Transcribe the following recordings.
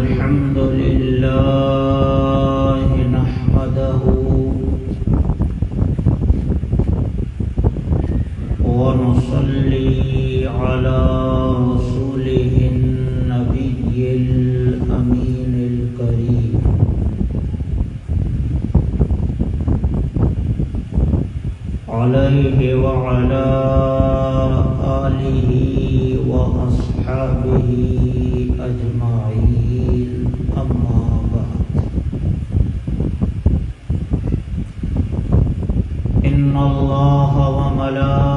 الحمد لله نحمده ونصلي على رسوله النبي الأمين الكريم عليه وعلى آله وأصحابه أجمعين أما بعد إن الله وملائكته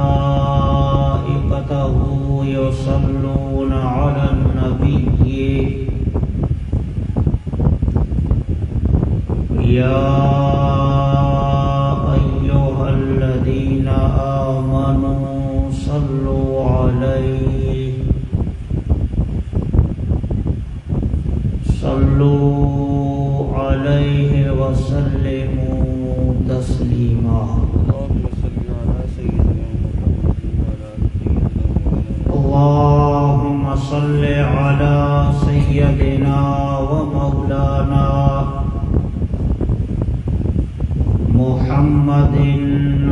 يصلون على النبي يا أيها الذين آمنوا صلوا عليه وسلموا تسليما اللهم صل على سيدنا ومولانا محمد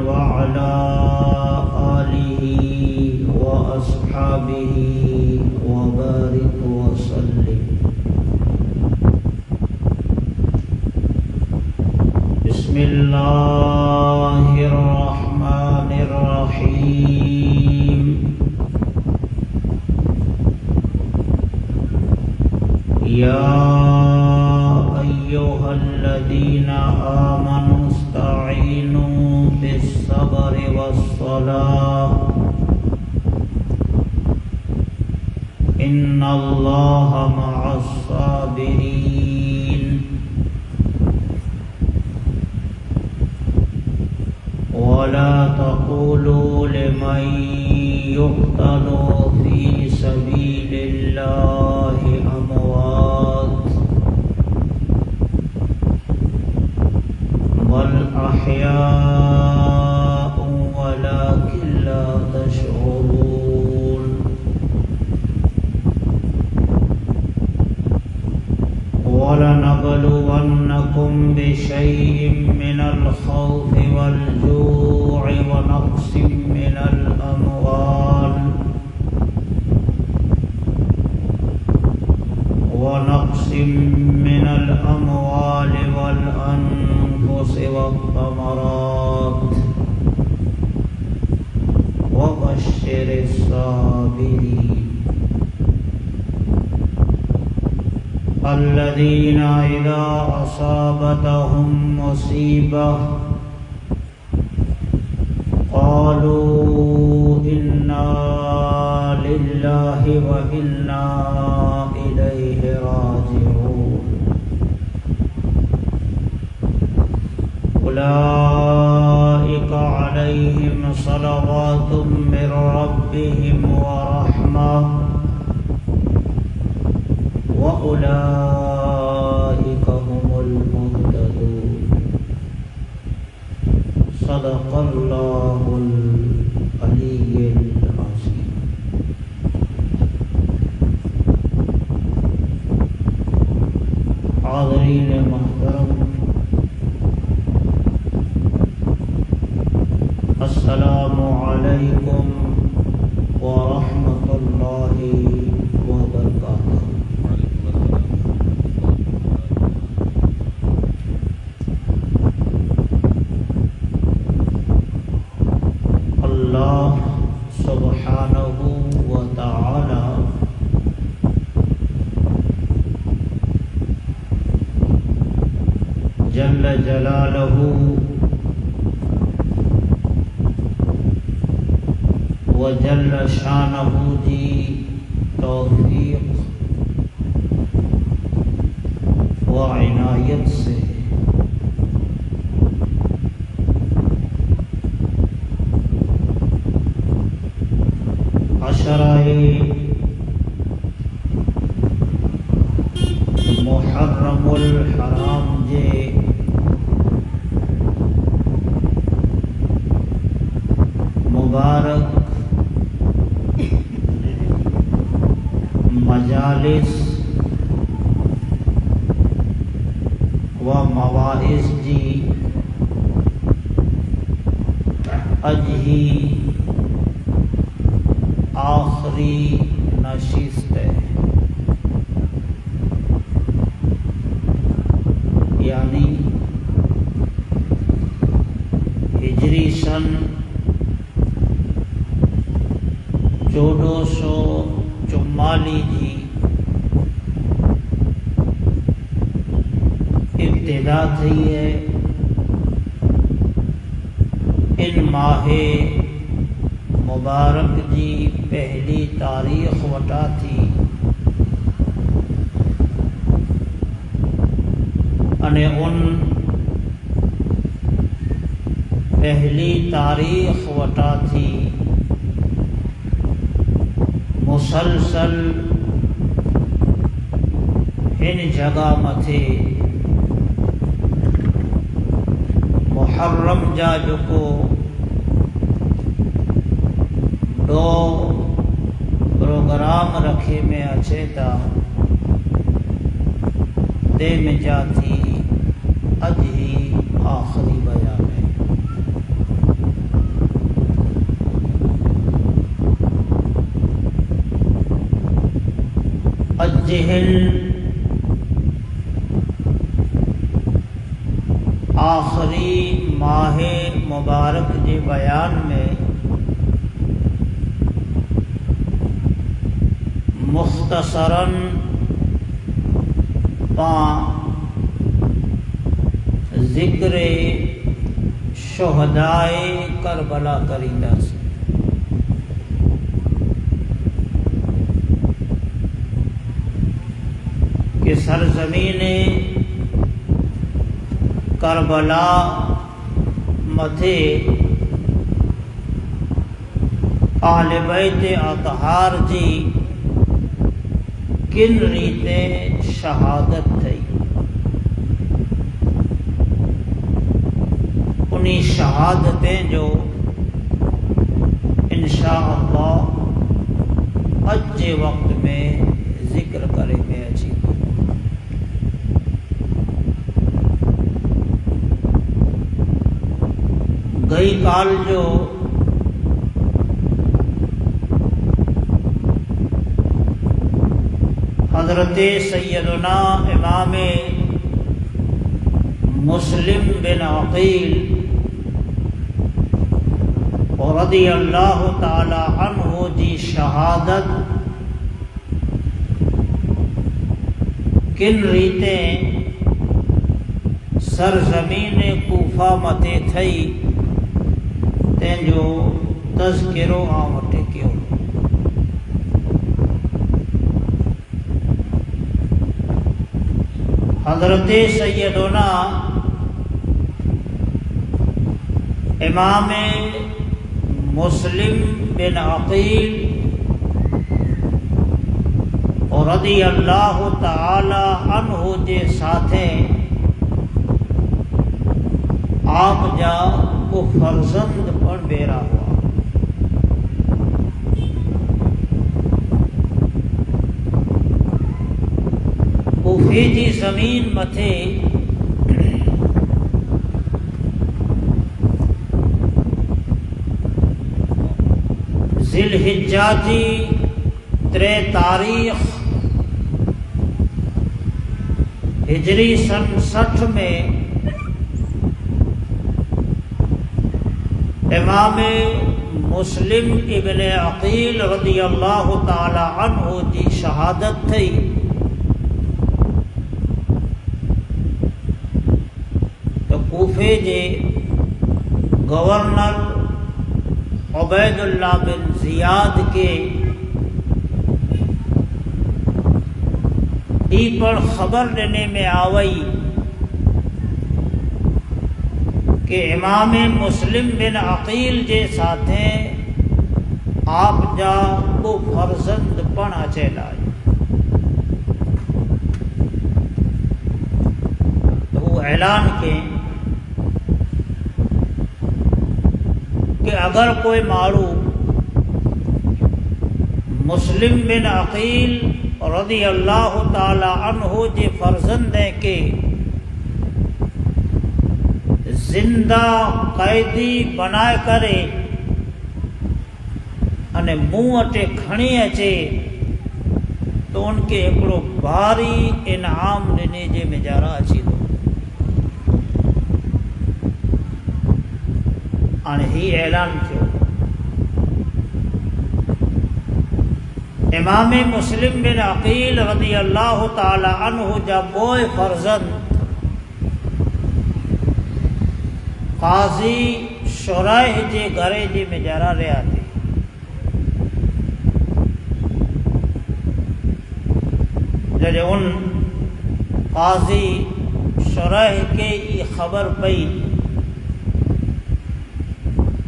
وعلى آله وأصحابه وبارك وسلم. بسم الله الرحمن الرحيم. يا أيها الذين آمنوا استعينوا بالصبر والصلاة إن الله مع الصابرين. ولا تقولوا لمن يقتل في سبيل الله أموات بل أحياء ولكن لا تشعرون. ولنبلونكم بشيء من الخوف والجوع ونقص من الأموال والأنفس والثمرات وبشر الصابرين الذين إذا أصابتهم مصيبة قالوا إنا لله وإنا إليه راجعون. أولئك عليهم صلوات من ربهم ورحمة وأولئك هم المهتدون. صدق الله العلي العظيم. حاضرین محترم، السلام علیکم ورحمۃ اللہ وبرکاتہ. اللہ سبحانہ و تعالی جل جلالہ وجل شانہ کی توفیق و عنایت سے عشرہ محرم الحرام جے مبارک مجالس و مواعظ جی اج ہی آخری نشست ہے، یعنی ہجری سن 1444 جی ابتدا تھی ہے۔ ان ماہ مبارک جی پہلی تاریخ وٹا تھی અને ان پہلی تاریخ وٹا تھی مسلسل ہن جگہ متھے محرم جا جکو دو پروگرام رکھے میں اچھے تا دے میں جاتی اج ہی آخری بیان ہے۔ الجہل آخری ماہ مبارک کے بیان میں مختصراً ذکر شہدائے کربلا کریندہ سے۔ کہ سرزمین کربلا متھے اہل بیت اطہار جی کن ریتے شہادت تھی، انہی شہادتیں جو انشاءاللہ اج کے وقت میں ذکر کرے میں اچھی۔ گئی کال جو حضرت سیدنا امام مسلم بن عقیل رضی اللہ تعالی عنہ جی شہادت کن ریتیں سرزمین کوفہ متے تھئی تین جو تذکرو آوٹے کیوں۔ حضرت سیدنا امام مسلم بن عقیل رضی اللہ تعالی عنہ کے ساتھیں آپ جا کو فرزند پر بیرا ہوا۔ کوفے جی زمین متھے ذی الحجہ جی 3 تاریخ ہجری سن 60 میں امام مسلم ابن عقیل رضی اللہ تعالی عنہ جی شہادت تھی۔ تو کوفے جے گورنر عبید اللہ بن زیاد کے ای پر خبر دینے میں آوئی کہ امام مسلم بن عقیل جے ساتھیں آپ جا کو فرزند پڑھا چلائے۔ تو وہ اعلان کے کہ کہ اگر کوئی ماڑو مسلم بن عقیل رضی اللہ تعالی عنہ جے فرزندیں کے زندہ قیدی بنائے کرے अने मुंह अटे खणी अचे तो उनके हिकिड़ो भारी इनाम ॾिने जे मेजारा अची थो। हाणे ही ऐलान थियो। इमाम मुस्लिम बिन अकील रज़ी अल्लाह ताला अन्हु जा ॿोए फर्ज़ंद क़ाज़ी शुरैह जे घरे जे मेजारा रहिया थे। जॾहिं उन क़ाज़ी शुरैह के ये ख़बर पई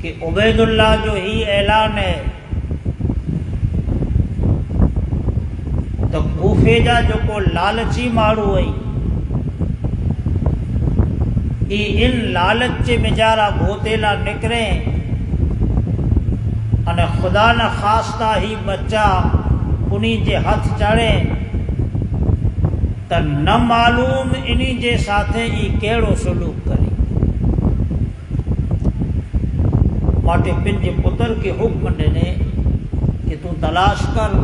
कि उबैदुल्लाह जो ही ऐलान है तो कूफे जा जेको लालची माण्हू हुई इन लालच जे मेजारा भोतेला निकिरे अने ख़ुदा न ख़ास्ता ही बच्चा उन्हीं जे हथ चढ़े त न मालूम इन्हीं जे साथे ई कहिड़ो सलूक करे। माटे पंहिंजे पुत्र खे हुक्म ॾिने कि तूं तलाश कर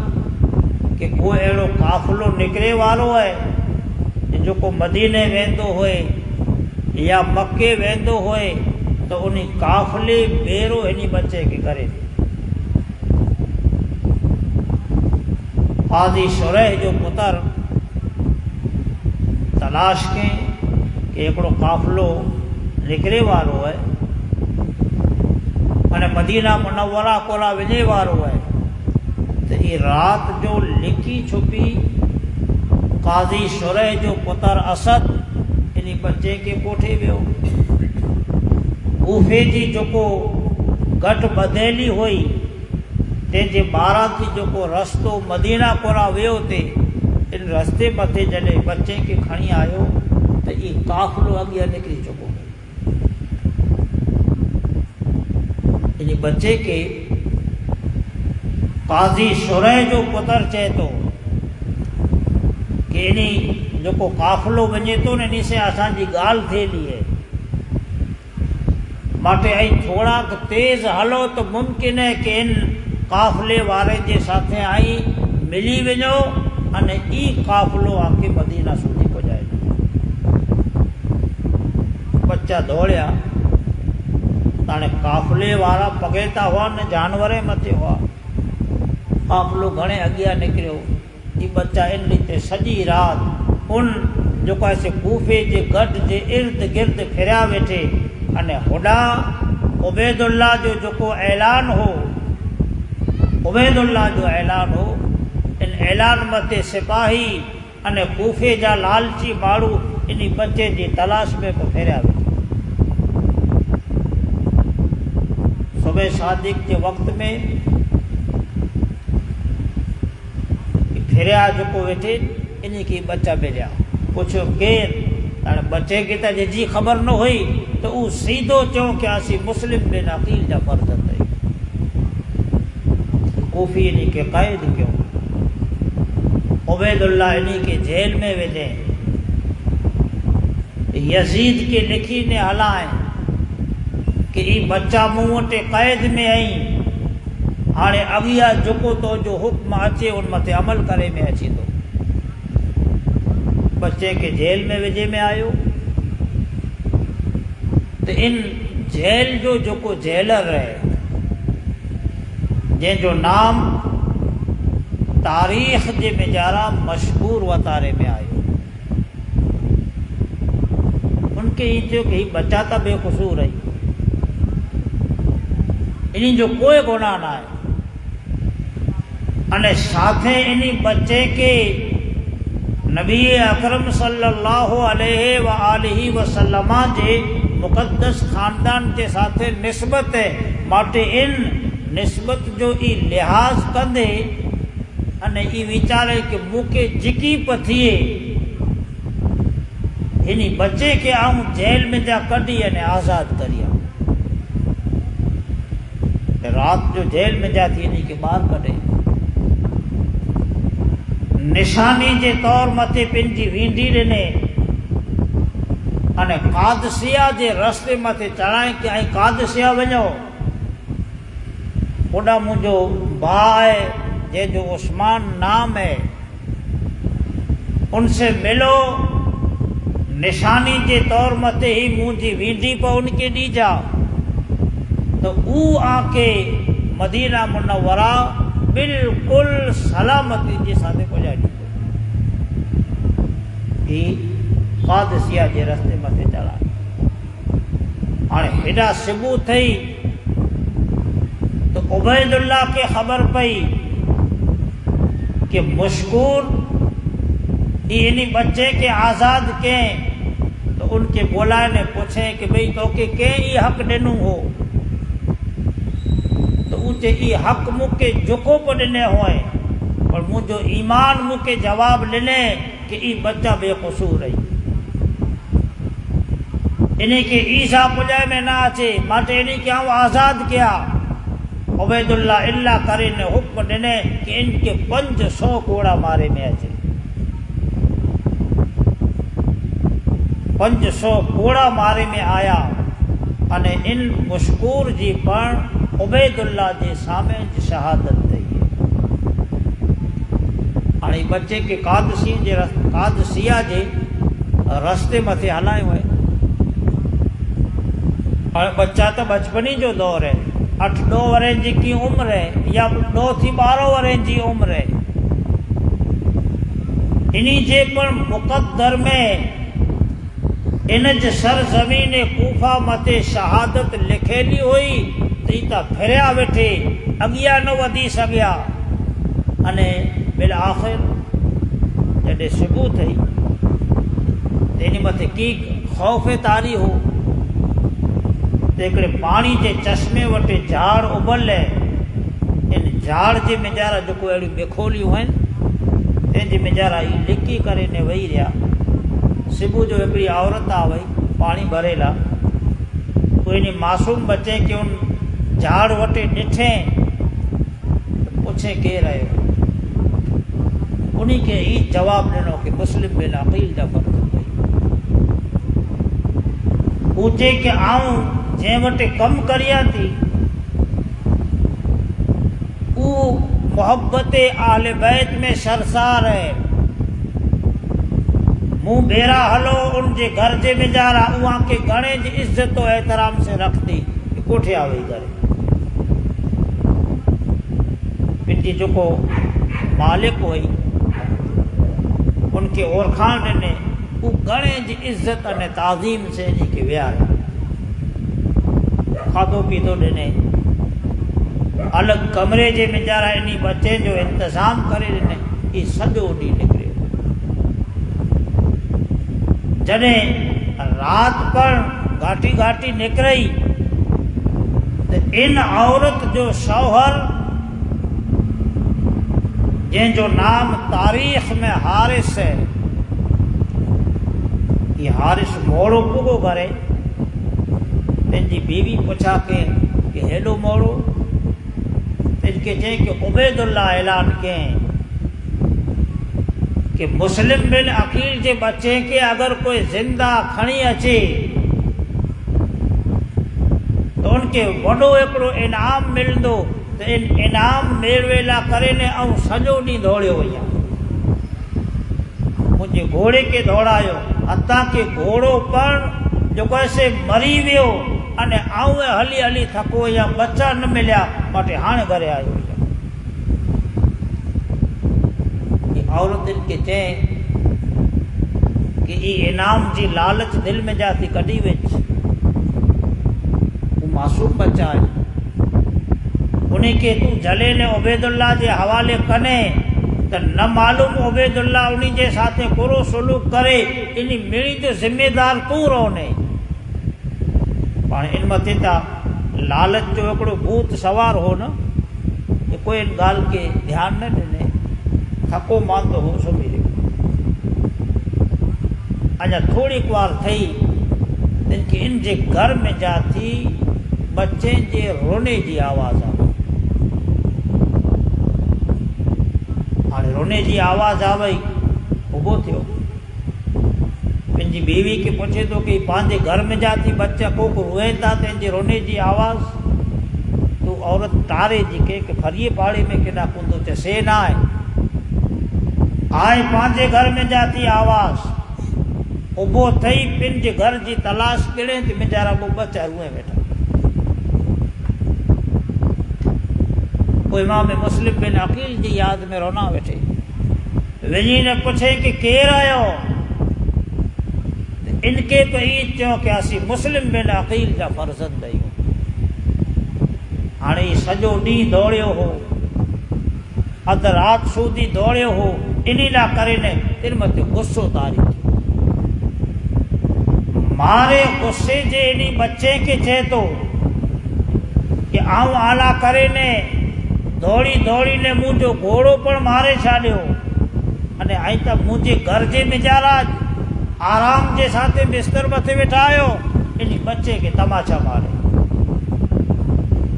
कि कोई अहिड़ो काफ़िलो निकिरे वारो आहे जेको मदीने वेंदो हुए या मके वेंदो हुए त उन काफ़िले भेरो हिन बच्चे खे करे। क़ाज़ी शुरैह जो पुत्र तलाश कयईं कि हिकिड़ो काफ़िलो निकिरे वारो आहे अने मदीना मुनव्वरा कोला वञे वारो आहे त ही राति जो लिकी छुपी क़ाज़ी शुरैह जो पुत्र असद इन बच्चे खे कोठे वियो। कूफे जी जेको घटि ॿधेली हुई तंहिंजे ॿाहिरां थी जेको रस्तो मदीना कोला वियो थे इन रस्ते मथे जॾहिं बच्चे खे खणी आयो त ई काफ़िलो अॻियां निकिरी चुको। इन बच्चे खे क़ाज़ी शुरैह जो पुत्र चए थो कि इन जेको काफ़िलो वञे थो न इन से असांजी ॻाल्हि थिएली आहे माटे ऐं थोड़ा तेज़ हलो तो मुमकिन है कि इन काफ़िले वारे जे साथे आई मिली वञो अने ई काफ़िलो आके मदीना सुधी पहुंचाए। बच्चा दौड़िया हाणे काफ़िले वारा पगेता हुआ न जानवर मथे हुआ। काफ़िलो घणे अॻियां निकिरियो ई बच्चा इन रीते सॼी राति उन जेको आहे से कूफे जे गढ़ जे इर्द गिर्द फिरिया वेठे अने होॾा उबैदुल्लाह जो जेको ऐलान हो उबैदुल्लाह जो ऐलान हो इन ऐलान मथे सिपाही अने कूफे जा लालची माण्हू इन बच्चे जी तलाश में को फिरिया वेठा। सुबह सादिक के वक़्त में फिरिया जेको वेठे इन की बच्चा मिलिया पुछो केर हाणे बच्चे खे त जी ख़बर न हुई तो उ सीधो चयो कि असीं मुस्लिम बिन अकील जा फर्ज़ंद आहियूं। कूफी इन खे क़ैद कयो। उबैदुल्लाह इन के जेल में विधे। यजीद के लिखी ने हलाए कि ई बच्चा मूं वटि क़ैद में आई हाणे अॻियां जेको तो जो हुक्म अचे उन मथे अमल करे में अची थो। बच्चे के जेल में विझे में आयो तो इन जेल जो जेको जेलर है जंहिंजो नाम तारीख़ जे मेजारा मशहूर वतारे में आयो उनके ही थियो कि बच्चा त बेकसूर है इन जो कोई गुनाह ना है अने साथे इन बच्चे के नबी अकरम सल्लल्लाहु अलैहि व आलिहि वसल्लम जे मुक़द्दस ख़ानदान के साथे निस्बत है माटे इन निस्बत जो ई लिहाज कंदे अने ई वीचारे कि मूंखे जिकी पथिए इन बच्चे के आऊं जेल में जा कढी अने आज़ाद करिया رات جو جیل میں جاتی انہی کے باہر کڈے نشانی جے طور مٿے پنجي وينڊي ڏني अने قادسيا जे रस्ते मथे चढ़ाई कि ऐं قادسيا वञो ओॾा मुंहिंजो भाउ आहे जंहिंजो उस्मान नाम है उनसे मिलो निशानी जे तौर मथे ही मुंहिंजी वींडी पर उनके ॾीजा तो ऊ आके मदीना मुनव्वरा बिल्कुल सलामती जे साथे पहुचाए ॾींदो। قادسيا जे रस्ते मथे चढ़ाई हाणे हेॾा सिबू थई तो उबैदुल्लाह के खबर पई कि मशकूर इन्हीं बच्चे के आज़ाद कें तो उनके बुलाए ने पूछे कि भाई तोके कें ई हक ॾिनो हो तो उचे ई हक मूंखे झुको पे ॾिने हुए पर मुंहिंजो ईमान मूंखे जवाब ॾिने कि ई बच्चा बेकसूर रही इन्हीं के ईसा पुॼाए में ना अचे माटे इन्हीं के आऊं आज़ाद किया। उबैदुल्लाह इल्ला करे ने हुक्म ॾिने कि इनके 500 कोड़ा मारे में अचे 500 कोड़ा मारे में आया अने इन मशकूर जी पण उबैदुल्लाह जे सामे शहादत थी। हाणे बच्चे के قادسيا जे रस्ते मथे हलायो है। हाणे बच्चा तो बचपनी जो दौर है 8-9 वरनि जी की उम्र है या 9 थी 12 वरनि जी उम्र है इन्हीं जे पर मुक़द्दर में इन जे सरज़मीन कूफा मथे शहादत लिखेली हुई तो ई त फिरिया वेठे अॻियां न वधी सघिया अने बिल आख़िर जॾहिं सुबुह थी त इन मथे की ख़ौफ़ तारी हो हिकिड़े पाणी जे चश्मे वटि झाड़ उबल इन झाड़ जे मिजारा जेको अहिड़ियूं बिखोलियूं आहिनि तंहिंजे मिजारा ई लिकी करे ने वेही रहिया। सुबुह जो हिकिड़ी औरत आ वई पाणी भरेला तो इन मासूम बच्चे खे उन झाड़ वटि ॾिठे पुछे केरु आयो उन्हीं खे ई जवाबु ॾिनो कि मुस्लिम बिन अक़ील जा फ़क़्त पूछे कि आऊं जंहिं वटि कमु करियां थी ऊ मोहब्बत आले बैत में सरसार है मूं बेरा हलो उनजे घर जे मिजारा उहा के घणे जी इज्जत और एहतराम से रखती कोठे आ वही करे पिंडी जेको मालिक हुई उनके ओरखान ॾिने ऊ घणे जी इज्जत अने ताज़ीम से इनखे विहारे खाधो पीतो ॾिने अलॻि कमरे जे मिजारा इन्हीं बच्चे जो इंतज़ाम करे ॾिने ही सॼो ॾींहुं निकिरियो। जॾहिं रात पर घाटी घाटी निकिरई तो इन औरत जो शौहर जंहिंजो नाम तारीख़ में हारिस है ये हारिस मोड़ो पुगो करे पंहिंजी बीवी पुछा के कि हेॾो मोड़ो तिनके चई कि उबैदुल्लाह ऐलान कयईं कि मुस्लिम बिन अकील जे बच्चे के अगर कोई जिंदा खणी अचे तो उनके वॾो हिकिड़ो इनाम मिलंदो तो इन इनाम मेड़वे लाइ करे ने ऐं सॼो ॾींहुं दौड़ियो वई आहे मुंहिंजे घोड़े खे दौड़ायो हथां के घोड़ो पण जेको ऐसे मरी वियो अने आऊं हली हली थको या बच्चा न मिलिया माटे हाणे घरे आयो औरतुनि खे चई कि ई इनाम जी लालच दिलि में जाती कढी विच हू मासूम बच्चा आहे उन खे तूं जले ने उबैदुल्लाह जे हवाले कने त न मालूम उबैदुल्लाह उन जे साथे बुरो सलूक करे इन मिड़ी जो ज़िम्मेदार तूं रहोने पाण इन मथे त लालच जो हिकिड़ो भूत सवार हो न कोई इन ॻाल्हि खे ध्यानु न ॾिने थको मांदो हो सुम्ही रहियो अञा थोड़ी कुवार थई तिनके इन जे घर में जा थी ॿ بچے جے رونے جی آواز آوے. हाणे रोने जी आवाज़ आ वई, ऊभो थियो, पंहिंजी बीवी खे पुछे थो कि पंहिंजे घर में जा थी बच्चा को रोए था, तंहिंजे रोने जी आवाज़. तूं औरत टारे जी के फरीअ पाड़े में केॾा कुंदो चे से न आहे. पंहिंजे घर में जा थी आवाज़. ऊभो थई पंहिंजे घर जी तलाश करे थी, वीचारा ॿ बच्चा रूए वेठा. पोइ इमाम मुस्लिम बिन अकील जी यादि में रोना वेठे. वञी ने पुछे कि केरु आयो. इनके तो ई चयो कि असीं मुस्लिम बिन अकील जा फर्ज़ंद आहियूं. हाणे ही सॼो ॾींहुं दौड़ियो हो, अधु राति सूदी दौड़ियो हो. इन लाइ करे ने तिन मथे गुस्सो तारी थियो. मारे गुस्से जे इन बच्चे खे चए थो कि आऊं आला करे ने दौड़ी दौड़ी ने मुंहिंजो घोड़ो पण मारे छाॾियो अने आई त मुंहिंजे घर जे वीचारा आराम जे साथे बिस्तर मथे वेठा आहियो. इन बच्चे खे तमाचा मारे.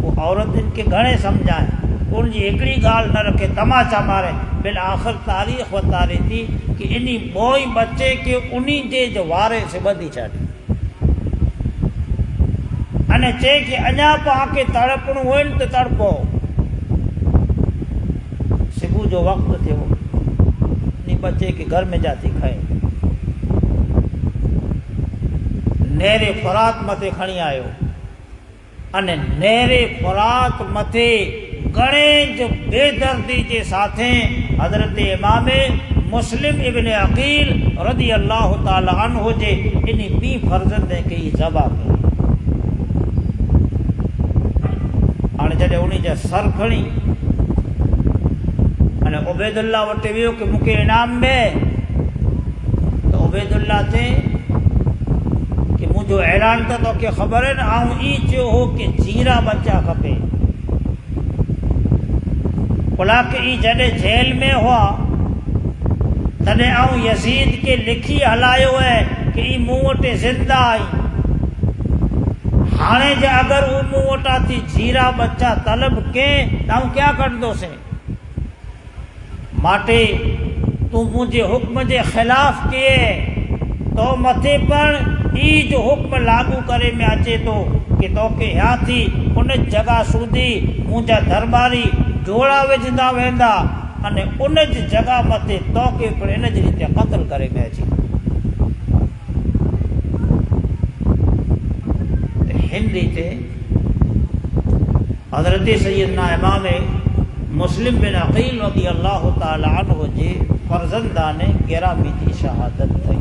वो औरतुनि खे घणे सम्झाए, उनजी हिकिड़ी ॻाल्हि न रखे, तमाचा मारे. बिल आख़िर तारीख़ वतारे थी कि इन ॿोई बच्चे खे उन्ही जे वारे से ॿधी छाॾियो अने चए कि अञा पाण तड़पणो हुए त तड़पो. सुबुह जो वक़्तु थियो, इन बच्चे के घर में जाती खाए. नेरे फरात मथे खणी आयो अने नेरे फरात मथे घणे जो बेदर्दी जे साथे हज़रत इमाम मुस्लिम इब्न अकील रज़ी अल्लाह ताला अन्हु जे इन ॿी फर्ज़ंद खे ई ज़बह कई. हाणे जॾहिं उन जा सर खणी अने उबैदुल्लाह वटि वियो कि मूंखे इनाम में, त उबैदुल्लाह चए कि मुंहिंजो ऐलान त तोखे ख़बर आहे न, आऊं ई चयो हो कि जीरा बच्चा खपे. बुलाके ई जॾहिं जेल में हुआ तॾहिं आऊं यज़ीद खे लिखी हलायो आहे कि ई मूं वटि ज़िंदा आई. हाणे जे अगरि हू मूं वटां थी जीरा बच्चा तलब करें त आऊं क्या कंदुसि. माटे तूं मुंहिंजे हुक्म जे ख़िलाफ़ किए तो मथे पण ई जो हुक्म लागू करे में अचे थो कि तोखे या थी उन जॻह सूदी मुंहिंजा दरबारी जोड़ा विझंदा वेंदा अने उन जी जॻह मथे तोखे पण इन जी रीते क़त्ल करे में अची. हिन रीते हज़रत सैयदना इमाम मुस्लिम बिन अकील रज़ी अल्लाह ताला अन्हु जे फर्ज़ंदाने गिरामी जी शहादत थई.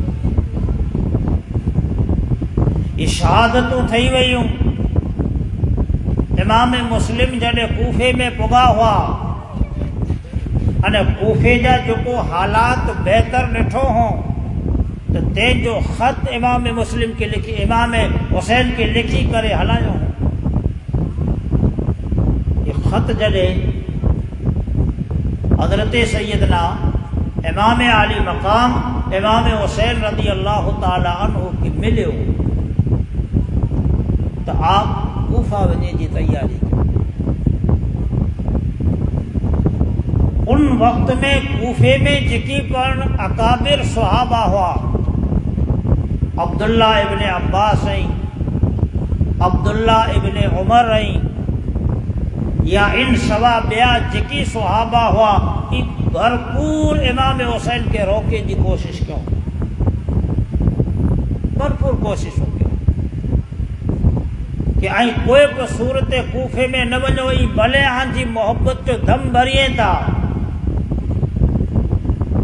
ये शहादतूं थई वयूं. इमाम मुस्लिम जॾहिं कूफे में पुॻा हुआ अने कूफे जा जेको हालात बहितर ॾिठो हो त तंहिंजो ख़त इमाम मुस्लिम खे लिखी इमाम हुसैन खे लिखी करे हलायो. ये ख़त जॾहिं हज़रत सैयदना इमाम आली मक़ाम इमाम हुसैन रज़ी अल्लाह ताला अन्हु खे मिलियो त आप कूफा वञण जी तैयारी कयो. उन वक़्त में कूफे में जेकी पण अकाबिर सहाबा हुआ, अब्दुल्ला इब्न अब्बास ऐं अब्दुल्ला इब्न उमर ऐं या इन सवा ॿिया जेकी सहाबा हुआ, ई भरपूर इमाम हुसैन के रोके जी कोशिश कयो. भरपूर कोशिशूं कयो कि आई कोई बि सूरत कूफे में न वञो. ई भले हांजी मोहब्बत जो दम भरिए था,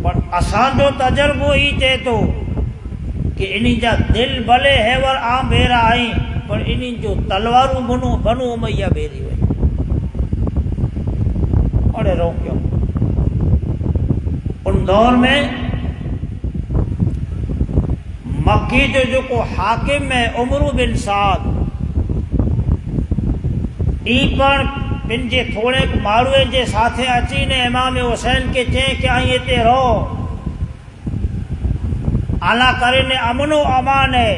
पर असांजो तजुर्बो ई चए थो कि इन जा दिल भले हेवर आम भेरा आई, पर इन जो तलवारूं बनु उमैया भेरी वई. और रोकियो. उन दौर में मक्की जो जेको हाकिम है उमर बिन साद, ई पण पंहिंजे थोड़े माण्हूअ जे साथे अची ने इमाम हुसैन खे चए कि आई हिते रहो, आला करे ने अमनो अमान है.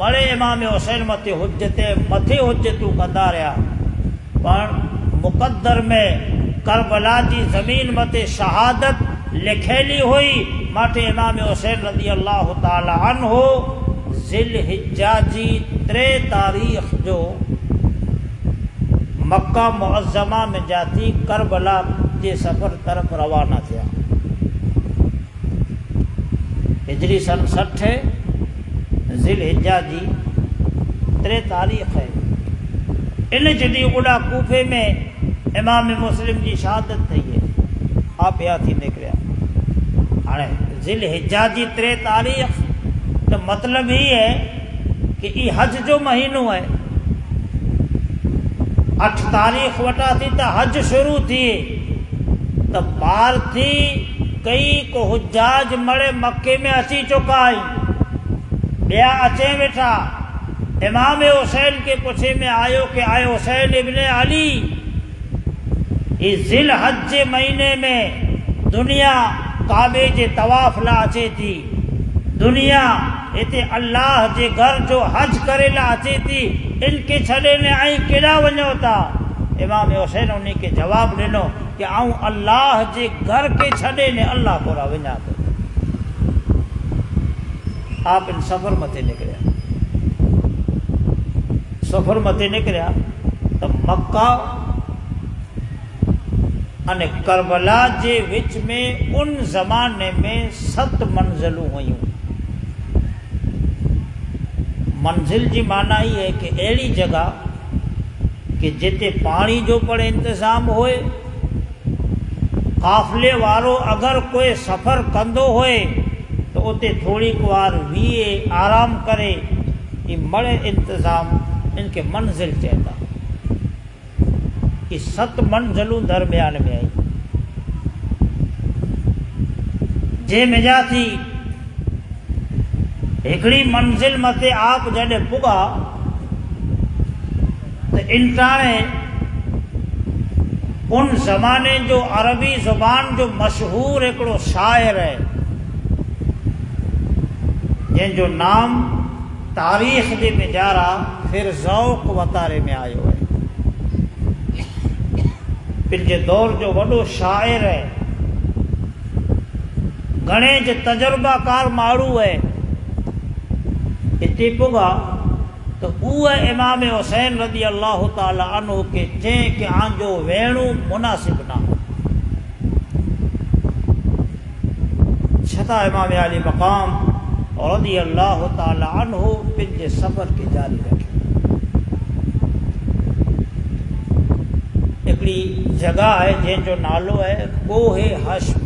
मड़े इमाम हुसैन मथे हुज्जतूं कंदा रहिया, पर मुक़द्दर में करबला जी ज़मीन मथे शहादत लिखियलु हुई। माटे इमाम हुसैन रज़ी अल्लाह ताला अन्हु ज़िलहिज्जा जी 3 तारीख़ जो मक्का मुअज़्ज़मा में जाती करबला जे सफ़र तरफ़ रवाना थिया। हिजरी सन 60 ज़िलहिज्जा जी 3 तारीख़ है। इन जॾहिं ओॾा कूफे में इमाम मुस्लिम जी शहादत थी है, आप या थी निकिरिया। हाणे ज़िलहिज्जा जी 3 तारीख़ तो मतलब ही है कि ये हज जो महीनो है। 8 तारीख़ वटा थी तो हज शुरू थी, तो पार थी कई को हुज्जाज मड़े मक्के में अची चुका आई, ॿिया अचे वेठा। इमाम हुसैन के पुछे में आयो कि आए हुसैन इब्न अली, इस ज़िल हज जे महीने में दुनिया काबे जे तवाफ़ ला अचे थी, दुनिया हिते अल्लाह जे घर जो हज करे ला अचे थी, इनके छॾे ने ऐं केॾा वञो था? इमाम हुसैन उन के जवाब ॾिनो कि आऊं अल्लाह जे घर के छॾे ने अल्लाह कोरा वञा थो। आप इन सफ़र मथे निकिरिया, सफ़र मथे निकिरिया तो मक्का अने करबला जे विच में उन ज़माने में 7 मंज़िलूं हुयूं। मंजिल जी माना ही है कि अहिड़ी जगह कि जिते पानी जो पण इंतज़ाम होए, काफ़िले वारो अगर कोई सफ़र कंदो होए तो उते थोड़ी वार वीहे आराम करे, ये मड़े इंतज़ाम इनके मंजिल चवंदा। ये 7 मंजिलूं दरमियान में आई, जे मिजा थी हिकिड़ी मंजिल मथे आप जॾहिं पुॻा तो इंटाणे उन ज़माने जो अरबी ज़ुबान जो मशहूर हिकिड़ो शाइर है, जंहिंजो नाम तारीख़ जे मिजारा फिरज़ौक़ वतारे में आयो है। पंहिंजे दौर जो वॾो शाइर है, घणे जे तजुर्बाकार माण्हू है। हिते पुॻा तो उहे इमाम हुसैन रज़ी अल्लाह ताला अन्हु के चई कि आंजो वेणु मुनासिब ना, छता इमाम अली मक़ाम रज़ी अल्लाह ताला अन्हु पंहिंजे सफ़र के जारी रखे। हिकिड़ी जगह है जंहिंजो नालो है कोहे हश्म।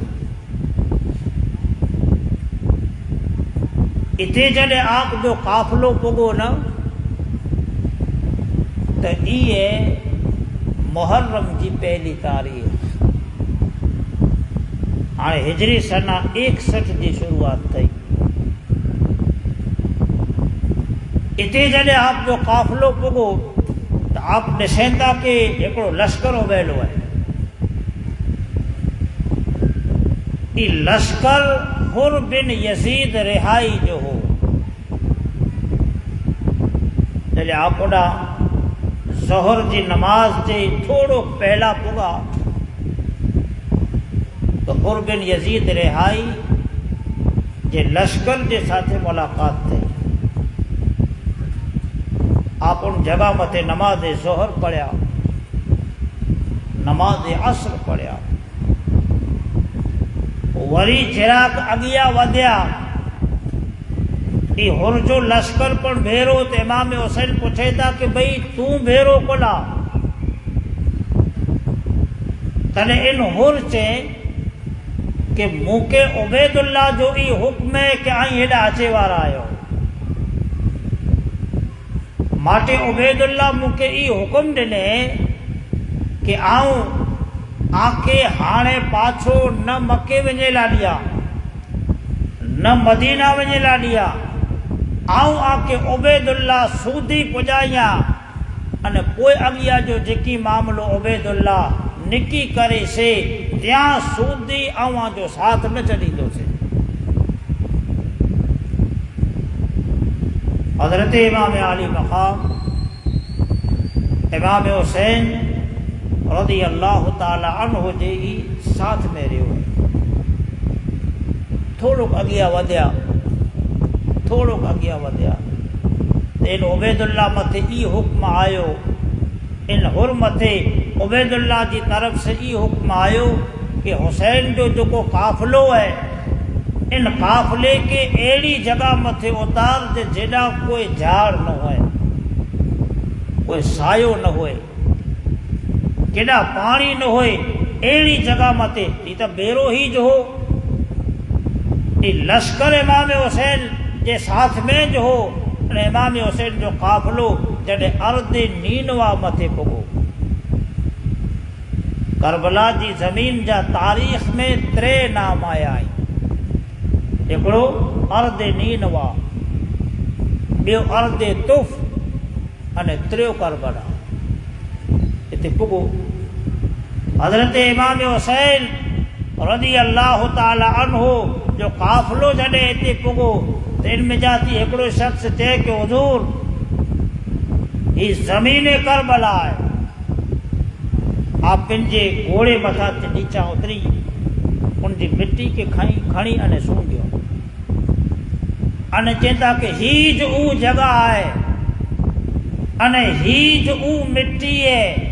इते जॾहिं आप जो काफ़िलो पुॻो न तो ये मुहर्रम जी 1 तारीख़, हाँ हिजरी सना 61 की शुरुआत थी। इते जॾहिं आप जो काफ़िलो पुॻो तो आप ॾिसंदा कि हिकिड़ो लश्कर उबेलो है। ये लश्कर हुर बिन यजीद रिहाई जो हो। जॾहिं आप ओॾा ज़ोहर जी नमाज जे थोड़ो पहला पुॻा तो हुर बिन यजीद रिहाई जे लश्कर जे साथे मुलाक़ात थी। आप उन जगह मथे नमाज ज़ोहर पढ़िया, नमाज असर पढ़िया, वरी चिराग अॻियां वधिया। ई हुर जो लश्कर पण भेरो तो इमाम हुसैन पुछे था कि भई तूं भेरो कोला? तने इन हुर चए कि मूंखे उबैदुल्लाह जो ई हुक्म है कि आई हेॾा अचे वारा आहियो। माटे उबैदुल्लाह मूंखे ई हुक्म ॾिने कि आऊं आके हाणे पाछो न मके वञे ला ॾिया न मदीना वञे ला ॾिया, आऊं आके उबैदुल्लाह सूदी पुॼाइया अने पोइ अॻियां जो जेकी मामिलो उबैदुल्लाह निकी करे से त्या सूदी अवां जो साथ न छॾींदोसीं। حضرت امام علی مقام امام حسین رضی اللہ تعالی عنہ جی ساتھ میں رہو تھوڑوک اگیا ودیا ان عبید اللہ متھے ای حکم آیو ان حر متھے عبید اللہ کی طرف سے ای حکم آیو کہ حسین جو کو قافلو ہے ان قافلے کے ایڑی جگہ متھے اتار دے جڑا کوئی جھاڑ نہ ہوئے کوئی سایو نہ ہوئے کیڑا پانی نہ ہوئے ایڑی جگہ متے یہ تو بیرو ہی جو ہو یہ لشکر امام حسین کے ساتھ میں جو ہو امام حسین جو قافلو جڑے ارد نینوا متے پگو کربلا کی زمین جا تاریخ میں 3 نام آیا ہکڑو ارد نینوا بیو ارد طف અને ત્રીજો کربلا اتنے پگو حضرت امام حسین رضی اللہ تعالی عنہ جو قافلو جڏहिं اتنے پگو تو ان میں جاتی ایکڑو شخص چے کہ حضور یہ زمین کربلا ہے آپ پنجے گھوڑے مٿا تے نیچا اتری ان کی مٹی کے کھڑی અને سونگیو અને چیندا کہ ہی جو او جگہ ہے અને ہی جو او مٹی ہے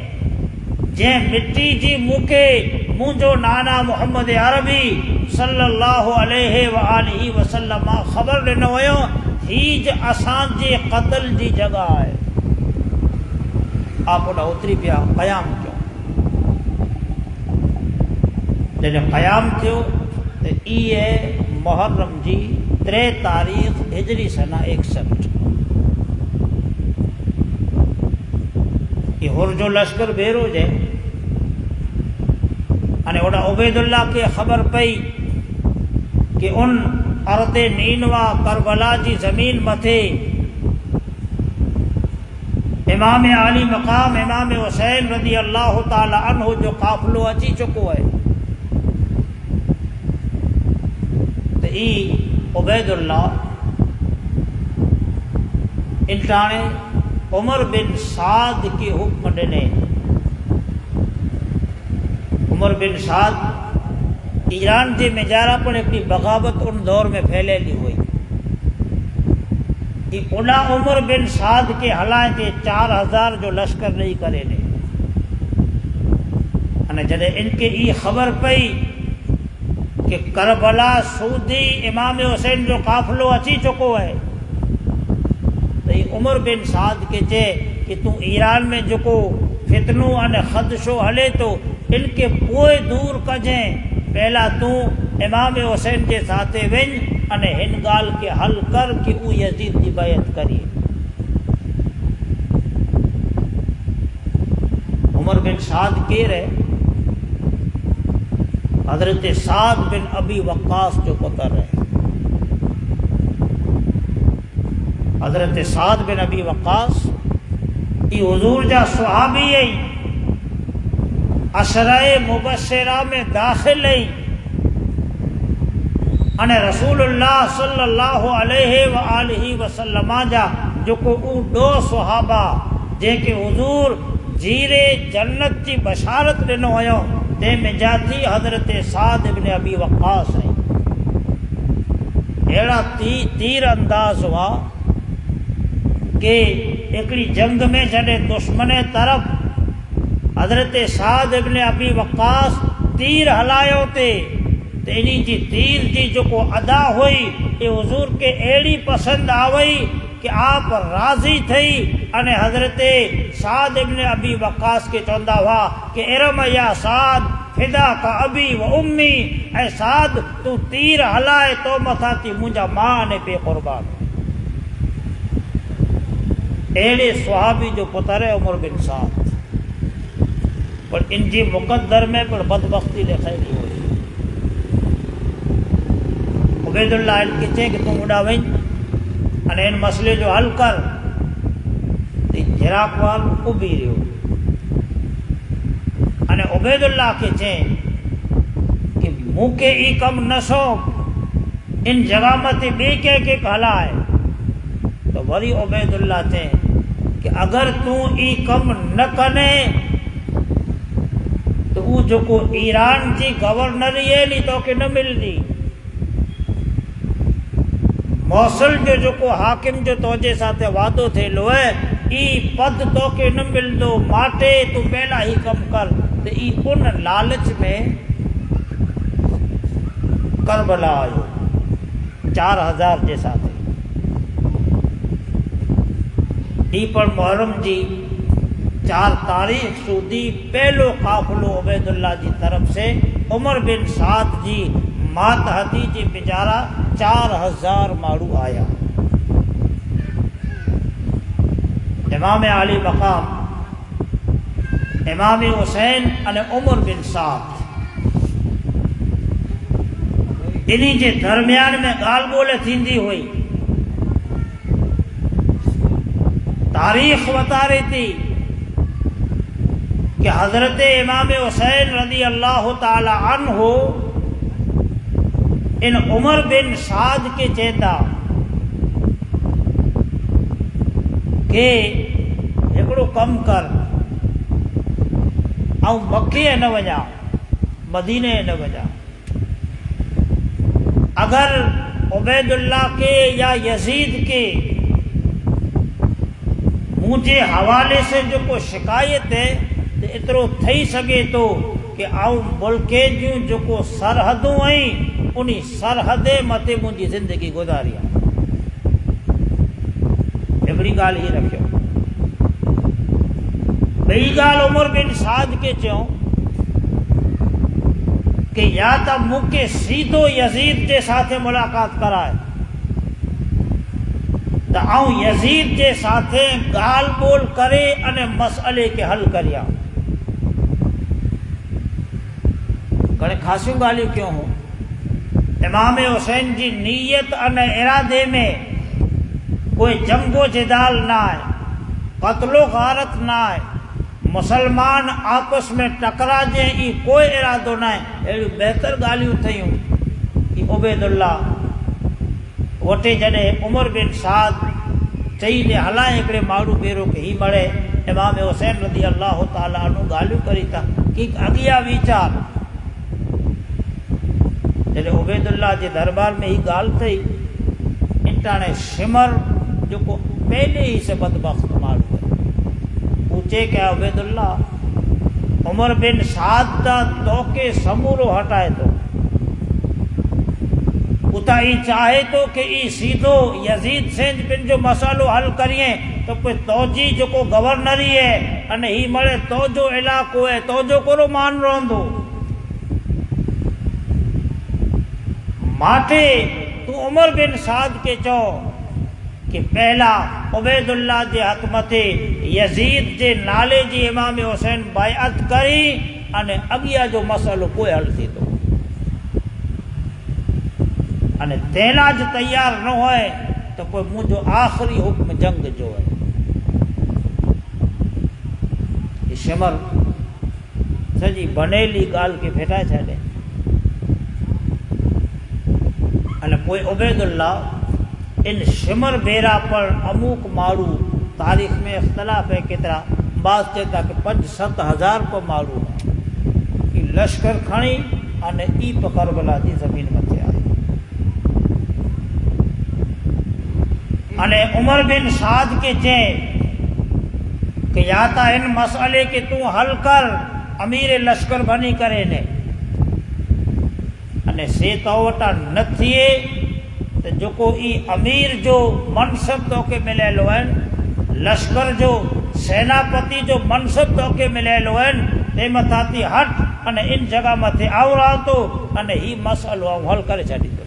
جے مٹی جی موکے منجو نانا محمد عربی صلی اللہ علیہ وآلہ وسلم خبر ڈنو ویو ہی جو اسان جی قتل جی جگہ ہے آپ اوڈا اتری پیا قیام کیو جڏहिं قیام تھیو تو ای ہے محرم جی 3 تاریخ ہجری سنہ 61 یہ ہر جو لشکر بیرو جائے અને ઓડા عبیداللہ کے خبر پئی کہ ان ارد نینوا کربلا کی زمین متھے امام علی مقام امام حسین رضی اللہ تعالی عنہ جو قافلو اچی چکو ہے تو ای عبیداللہ انٹانے عمر بن سعد کے حکم ڈنے عمر بن سعد ایران کے مجارہ پر اپنی بغاوت ان دور میں پھیلے لی ہوئی اولا عمر بن سعد کے ہلائیں تھے 4000 جو لشکر نہیں کرے نے جدے ان کے ای خبر پئی کہ کربلا سودی امام حسین جو قافلو اچی چکو ہے تو عمر بن سعد کے چے کہ تو ایران میں جکو فتنو ان خدشو ہلے تو ان کے پوئے دور کجیں پہلا تو امام حسین کے ساتھ ون અને ہن گال کے حل کر کہ او یزید کی بیعت کری عمر بن سعد کے رہے حضرت سعد بن ابی وقاص جو پتر ہے حضرت سعد بن ابی وقاص یہ حضور جا صحابی ہے عشرہ مبشرہ میں داخل ہے અને رسول اللہ صلی اللہ علیہ وآلہ وسلم جا جو کو او 2 صحابہ جے کے حضور جیرے جنت کی بشارت ڈنو ہویو تے میں جاتی حضرت سعد ابن ابی وقاص ہے اڑا تیر انداز ہوا کہ ایکڑی جنگ میں جڑے دشمن طرف حضرت سعد ابن ابی وقاص تیر ہلایو تے انہی جی تیر جی جو کو ادا ہوئی یہ حضور کے ایڑی پسند آوئی کہ آپ راضی تھی અને حضرت سعد ابن ابی وقاص کے چوندہ ہوا کہ ارم یا سعد فدا کا ابی و امی اے سعد تو تیر ہلائے تو متھا تی مجھا ماں نے پہ قربان ایڑے صحابی جو پتر ہے عمر بن سعد پر ان جی مقدر میں پر بدبختی لکھائی ہوئی عبیداللہ ان کے چے کہ تم اڑا ون અને ان مسئلے جو حل کر جراق وال ابھی رہو અને عبیداللہ کے چے کہ منہ کے ای کم نہ سو ان جگہ مت بے کے ہلا ہے تو وری عبید اللہ چیں کہ اگر توں ای کم نہ کنے تو وہ جو کو ایران جی گورنری ہے نی تو کہ نہ ملنی، موصل جو کو حاکم جو توجہ ساتھ وعدو تھے لو ہے ای پد تو کہ نہ مل دو ماٹے تو پہلا ہی کم کر، تو ای ان لالچ میں کربلا آئے 4000 جے ساتھ ای پر محرم جی 4 تاریخ سودی پہلو قافلو عبید اللہ جی طرف سے عمر بن سعد جی ماتحتی جی بیچارہ 4000 ماڑو آیا۔ امام علی مقام امام حسین અને عمر بن سعد انہی جے درمیان میں گال بولے تھیندی ہوئی، تاریخ بتا رہی تھی کہ حضرت امام حسین رضی اللہ تعالی عنہ ان عمر بن سعد کے چیتا کہ ایکڑو کم کر آؤں مکے نہ وجا مدینے نہ وجا، اگر عبید اللہ کے یا یزید کے مجھے حوالے سے جو کو شکایت ہے تو اترو تھئی سگے تو کہ آؤں ملکے جو کو سرحدوں آئیں انہی سرحدے متے مجھے زندگی گزاریا۔ ایبڑی گال ہی رکھو، بئی گال عمر بن سعد کے چوں کہ یا تا مکے سیدھو یزید کے ساتھ ملاقات کرائے تو آؤں یزید کے ساتھ گال بول کرے انے مسئلے کے حل کریا۔ گھڑے خاصیوں گالیوں کیوں ہوں؟ امام حسین جی نیت ان ارادے میں کوئی جنگ و جدال نہ ہے، قتل و غارت نہ ہے، مسلمان آپس میں ٹکرا جائیں ای کوئی ارادو نہ ہے، ایڈی بہتر گالیوں تھیوں کہ عبید اللہ وٹے جڑے عمر بن سعد چئی نے ہلائیں ایکڑے ماڑو بیرو کہ ہی مڑے امام حسین رضی اللہ تعالیٰ عنہ گالیوں کری تھا کہ اگیا ویچار جڑے عبید اللہ جے دربار میں ہی گال تھی انٹانے شمر جو کو پہلے ہی سے بدبخت مارو ہے پوچھے کہ عبید اللہ عمر بن سعد دا تو کے سمورو ہٹائے تو اتا ہی چاہے تو کہ ای سیدھو یزید سینج بن جو مسئلو حل کریے تو کوئی توجی جو کو گورنری ہے ان ہی مڑے تو جو علاقو ہے تو جو کرو مان روندو ماٹھے تو عمر بن سعد کے چو کہ پہلا عبید اللہ جے حق متے یزید جے نالے جی امام حسین بیعت کری ان اگیا جو مسئلو کوئی حل تھی تو ان تیلاج تیار نہ ہوئے تو کوئی مجھو آخری حکم جنگ جو ہے یہ شمر سجی بنیلی گال کے پھیٹائے چھڑے ان کوئی عبید اللہ ان شمر بیرا پر اموک مارو تاریخ میں اختلاف ہے کترا بعض کہتا کہ 5-7 ہزار پر مارو کہ لشکر کھڑی ان ای پہ کربلا دی زمین میں تھے آئے ان عمر بن سعد کے چیں کہ یا تا ان مسئلے کے تو حل کر امیر لشکر بنی کرے نے ان سے توٹا نہ تھیے تو جو کو ای امیر جو منصب تو کے ملے لوئن لشکر جو سیناپتی جو منصب تو کے ملے لوئن تے متاتی ہٹ ان ان جگہ متے آورا تو ان ہی مسئلو حل کرے چھڑی تو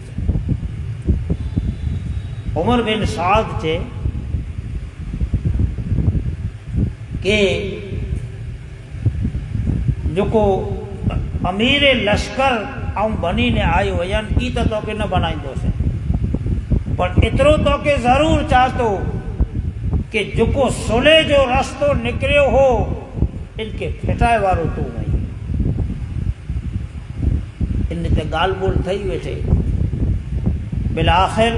عمر بن سعد چے کہ جو کو امیر لشکر آؤں بنی نے آئی ویان ای تو کے نہ بنائیں دو سے پر اترو تو کے ضرور چاہتو کہ جو کو سلے جو رستو نکریو ہو ان کے پھٹائے وارو تو وہی ان تے گال بول تھئی ہوئے تھے بالآخر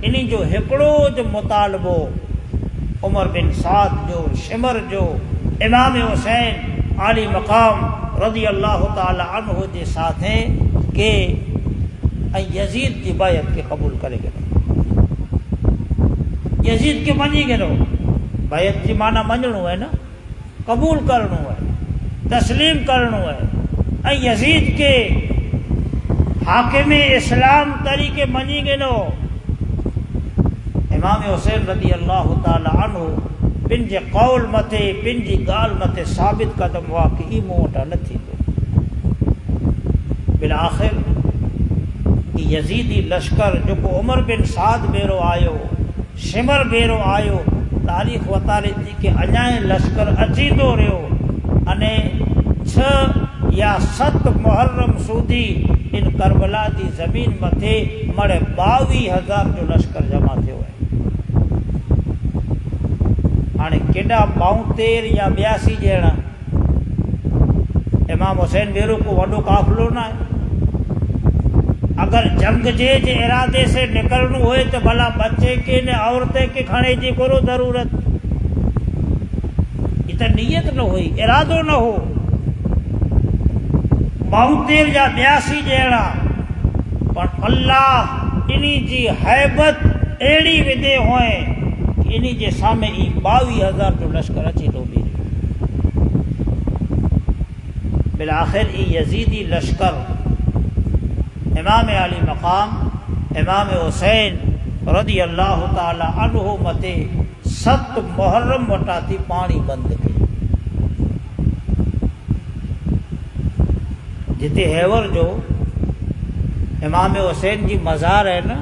इन जो हिकिड़ो जो मुतालबो उमर बिन साद जो शिमर जो इमाम हुसैन आली मक़ाम रज़ी अल्लाह ताला अन्हु जे साथे के यजीद की बैत के कबूल करे गयो। यजीद के मञी गयो। बैत जी माना मञणो है ना, कबूल करणो है, तस्लीम करणो है। यजीद के हाकिम इस्लाम तरीके मञी गयो। इमाम हुसैन रज़ी अल्लाह ताला अन्हु पिन जे कौल मथे पिन जी गाल मथे साबित कदम हुआ कि ई मूं वटां न थींदो। बिल आख़िर यजीदी लश्कर जेको उमर बिन साद भेरो आयो, शिमर भेरो आयो, तारीख़ वतारे थी कि अञा लश्कर अची थो रहियो। अने 6 या 7 मुहर्रम सूदी इन करबला जी ज़मीन मथे मड़े 22,000 जो लश्कर जमा थियो है। हाणे केॾा 72 या 82 ॼणा इमाम हुसैन भेरो को वॾो काफ़िलो न आहे। अगर जंग जे इरादे से निकलणो होए तो भला बच्चे के ने औरतें के खणे जी कोरो ज़रूरत। ये तो नीयत न हुई, इरादो न हो। 72 या 82 ॼणा पर अल्लाह इन्ही जी हैबत अहिड़ी विधे हुए कि इन्ही जे सामे ई 22,000 जो लश्कर अची थो बीहे। बिल आख़िर ई यजीदी लश्कर इमाम आली मक़ाम इमाम हुसैन रज़ी अल्लाह ताला अन्हु मथे 7 मुहर्रम वटा थी पाणी बंदि कई। जिते हैवर जो इमाम हुसैन जी मज़ार है ना,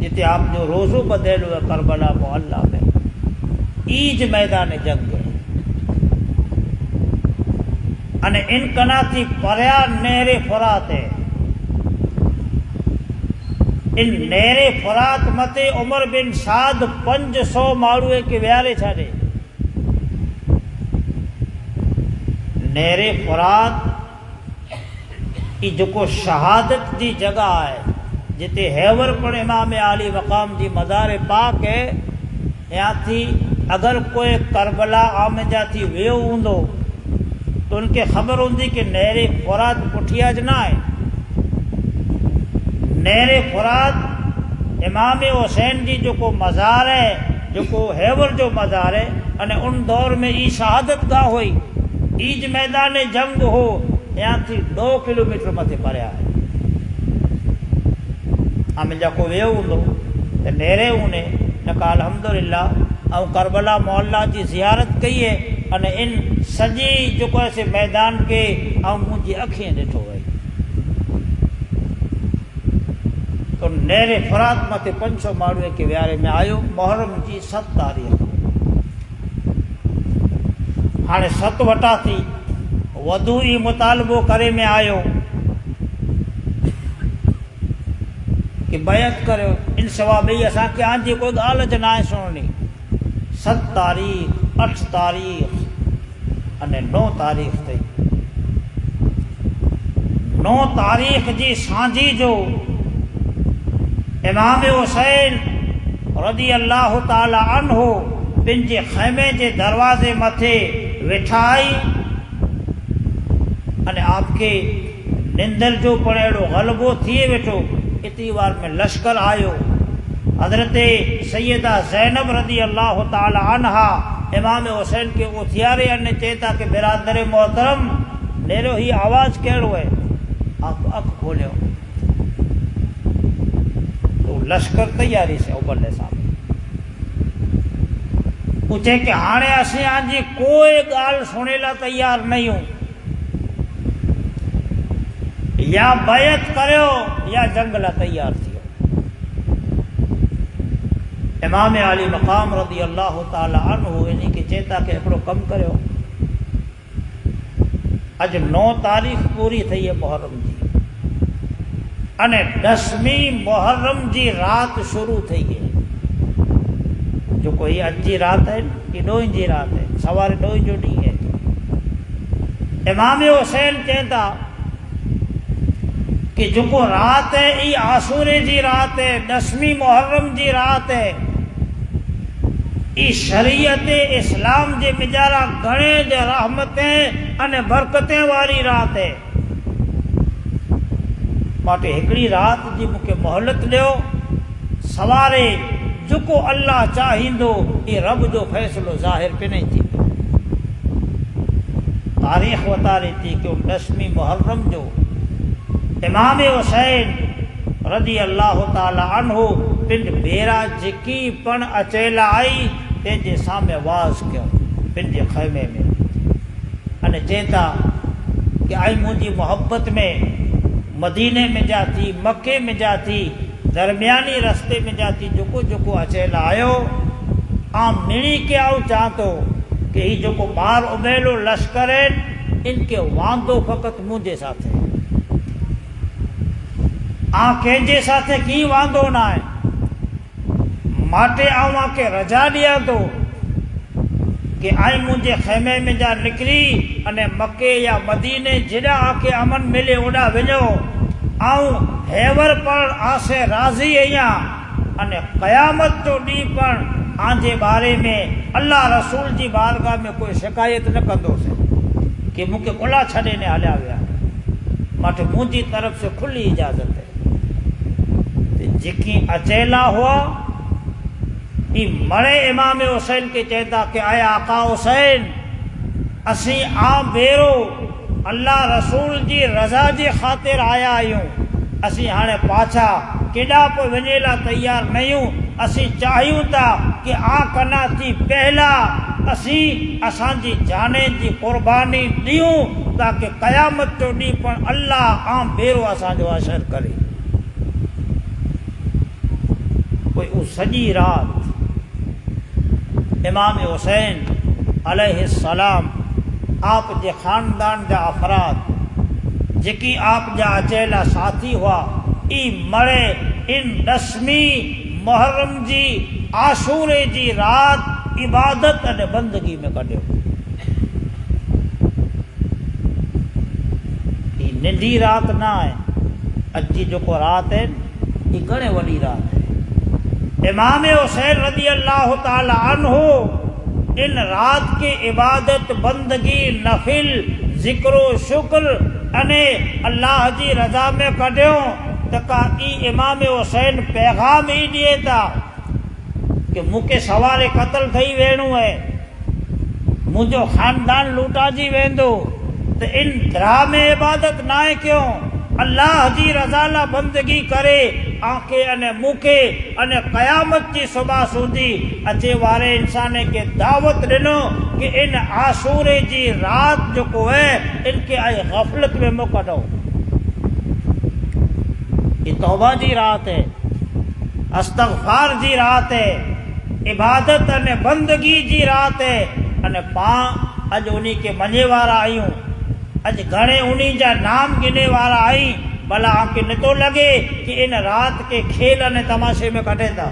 जिते आप जो रोज़ो बदल हुआ करबला मोहल्ला में, ईज मैदान जंग है। अने इन कना थी परया नहरे फुरात है। इन नहरे फुरात मते उमर बिन साद 500 माण्हू के विहारे छाड़े। नहरे फुरात ई जेको शहादत जी जगह है, जिते हैवर पर इमाम आली मक़ाम जी मज़ार पाक है, यहाँ थी अगर कोई करबला आमजा थी वियो हूंदो तो उनके ख़बर होंदी कि नहरे फुरात पुठिया ज ना है। नहरे फुरात इमाम हुसैन जी जेको मज़ार है, जेको हैवर जो मज़ार है, अने उन दौर में ई शहादत गाह हुई, ईज मैदान जंग हो, यहाँ थी 2 किलोमीटर मथे परया है। हमें को वियो हूंदो त नहरे उने न का अल्हम्दुलिल्लाह ऐं करबला मोहल्ला जी ज़ियारत कई है। अने इन सॼे जेको आहे मैदान के ऐं मुंहिंजी अखियां ॾिठो आहे। तो नहरे फुरात मथे 500 माण्हू के विहारे में आयो। मुहर्रम जी 7 तारीख़। हाणे 7 वटा थी वधू ई मुतालबो करे में आयो कि बैत करो। इन सवा ॿई असांखे आंजी कोई ॻाल्हि ज न आहे सुणनी। 7 तारीख़ 8 तारीख़ अने 9 तारीख़ ताईं 9 तारीख़ जी सांझी जो इमाम हुसैन रज़ी अल्लाह ताला अन्हु पंहिंजे ख़ैमे जे दरवाज़े मथे वेठाई। अने आपके निंदर जो पण अहिड़ो ग़लबो थिए वेठो। इतनी बार में लश्कर आयो। हज़रत सैयदा ज़ैनब रज़ी अल्लाह ताला अन्हा इमाम हुसैन के उथियारे अने चेता के बिरादर मोहतरम नेरो ही आवाज़ कहिड़ो है। आप अख खोलियो तो लश्कर तैयारी से उबले साहब पूछे कि हाणे असीं आंजी कोई ॻाल्हि सुणे ला तैयार नहीं हूं। या बैत करो या जंग ला तैयार थियो। इमाम आली मक़ाम रज़ी अल्लाह ताला अन्हु इन्हीं के चेता के हिकिड़ो कम करियो। अज 9 तारीख़ पूरी थी है मुहर्रम जी, अने 10वीं मुहर्रम जी रात शुरू थी है। जो कोई अज जी रात है कि 2 जी रात है, सवार 2 जो ॾींहुं है। इमाम हुसैन चवंदा کہ जेको रात है ई आसूरे जी रात है, 10वीं मुहर्रम जी रात है। ई शरीयत इस्लाम जे मिजारा घणे ज रहमतें अने बरकतें वारी रात है। माटे हिकिड़ी रात जी मूंखे मोहलत ॾियो, सवारे जेको अल्लाह चाहींदो ये रब जो फ़ैसिलो ज़ाहिर पिने थींदो। तारीख़ वतारे थी कि 10वीं मुहर्रम जो इमाम हुसैन रज़ी अल्लाह ताला अन्हु पिंड बेरा जिकी पण अचेला आई तंहिंजे साम्हूं वाज़ कयो पंहिंजे ख़ैमे में अने चवंदा कि आई मुंहिंजी मोहब्बत में मदीने में जा थी, मके में जा थी, दरमियानी रस्ते में जा थी, जेको जेको अचेला आयो आम मिणी के आऊं चाह तो कि ही जेको ॿार उबेलो लश्कर आहिनि इनके वांदो फ़क़ति मुंहिंजे साथे कंहिंजे साथे की वांदो न आहे। माटे आऊं आके रजा ॾियां थो कि आई मुंहिंजे ख़ैमे में जा निकिरी अने मके या मदीने जेॾा आके अमन मिले ओॾा वञो। आऊं हैवर पण आसे राज़ी आहियां अने क़यामत जो ॾींहुं पण आंजे बारे में अल्लाह रसूल जी बारगाह में कोई शिकायत न कंदोसीं कि मूंखे उला छॾे ने हलिया विया। माटे मुंहिंजी तरफ़ से खुली इजाज़त है। जेकी अचेला हुआ ई मरे इमाम हुसैन के चवंदा कि आए आका हुसैन असीं बेरो अल्लाह रसूल जी रज़ा जी ख़ातिर आया आहियूं। असीं हाणे पाछा केॾा पोइ वञे लाइ तयार न आहियूं। असीं चाहियूं था कि कना थी पहला असीं असांजी जाने जी क़ुर्बानी ॾियूं ताकि क़यामत जो ॾींहुं पण अल्लाह बेरो असांजो असर करे। कोई उहा सॼी रात इमाम हुसैन अलैहिस्सलाम आप जे ख़ानदान जा अफराद जेकी आप जा अचेला साथी हुआ ई मरे इन 10वीं मुहर्रम जी आशूरे जी रात इबादत अने बंदगी में कढियो। ई नंढी रात न आहे। अॼु जी जेको रात है ई घणे वॾी रात है। इमाम हुसैन रज़ी अल्लाह ताला अन्हु इन रात की इबादत बंदगी नफिल ज़िक्रो शुक्र अने अल्लाह जी रज़ा में कढियो त का ई इमाम हुसैन पैगाम ई ॾिए था कि मूंखे सवारे क़त्ल थी वेणो है, मुंहिंजो ख़ानदान लूटाजी वेंदो। त इन दरा में इबादत ना आहे क्यों अल्लाह जी रज़ा ला बंदगी करे आके अने मूंखे अने क़यामत जी सुबह सूदी अचे वारे इंसान के दावत ॾिनो कि इन आशूरे जी रात जेको है इनके आई गफलत में मो कढो। ये तौबा जी रात है, अस्तगफार जी रात है, इबादत अने बंदगी जी रात है। अने पां अॼु उन्हीं के मञे वारा आहियूं। अॼु घणे उन्हीं जा नाम गिने वारा आई। भला आंखे नथो लगे कि इन रात के खेल अने तमाशे में कढे था।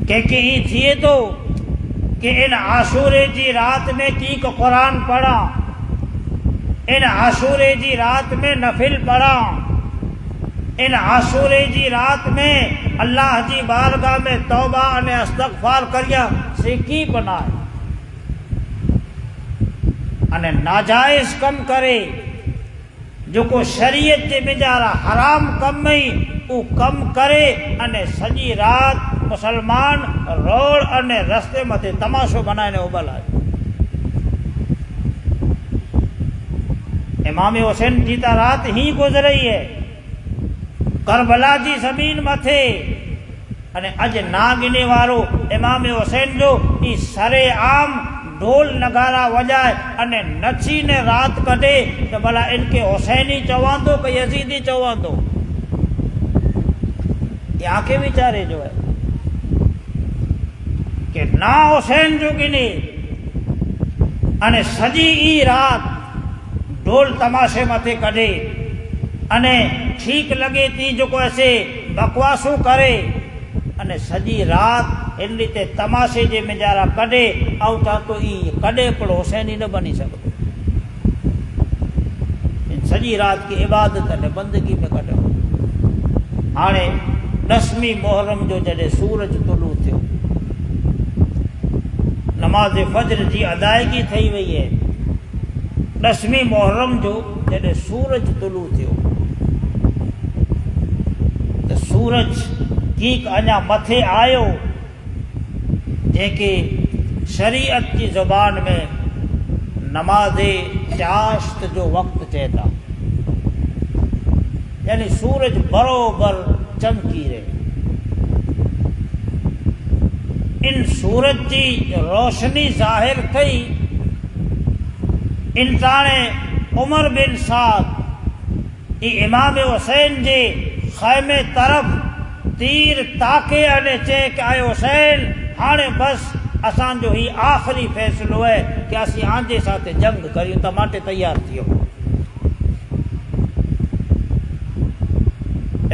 कंहिंखे ई थिए थो कि इन आशूरे जी रात में की कुरान पढ़ा, इन आशूरे जी रात में नफिल पढ़ा, इन आशूरे जी रात में अल्लाह जी बारगाह में तौबा अने इस्तगफार करिया से की बनाए अने नाजायज़ कम करे जेको शरीयत जे मिजारा हराम कम ई उ कम करे अने सॼी रात मुसलमान रोड अने रस्ते मथे तमाशो बनाए उबल आहे। इमाम हुसैन जी त रात ही गुज़री है करबला जी ज़मीन मथे। अने अॼु ना गिने वारो इमाम हुसैन जो ई सरे आम ढोल नगारा वजाए अने नची ने रात कढे तो भला इनके हुसैनी चवंदो कि यजीदी चवंदो। ये आंखें विचारे जो है कि ना हुसैन जो गिने अने सजी ई रात ढोल तमाशे मथे कढे अने ठीक लगे थी जो को ऐसे बकवासू करे अने सजी रात इन रीते तमाशे जे मिजारा कढे आऊं चाह तो ई कॾहिं पण हुसैनी न बनी सघंदो। सॼी राति की इबादत अने बंदगी में कढियो। हाणे 10वीं मुहर्रम जो जॾहिं सूरज तुलू थियो, नमाज़ फज्र जी अदायगी थी वई है। 10वीं मुहर्रम जो जॾहिं सूरज तुलू थियो त सूरज ठीक अञा मथे आयो, जंहिंखे शरीयत जी ज़ुबान में नमाज़ चाश्त जो वक़्तु चए था, यानी सूरज बरोबर चमकी रहे। इन सूरज जी रोशनी ज़ाहिर थई, इंसाने उमर बिन साद इमाम हुसैन जे खैमे तरफ़ तीर ताके अने चए कि आए हुसैन, हाणे बस असांजो ही आख़िरी फ़ैसिलो है कि असीं आंजे साथे जंग करियूं, त माटे तैयार थियो।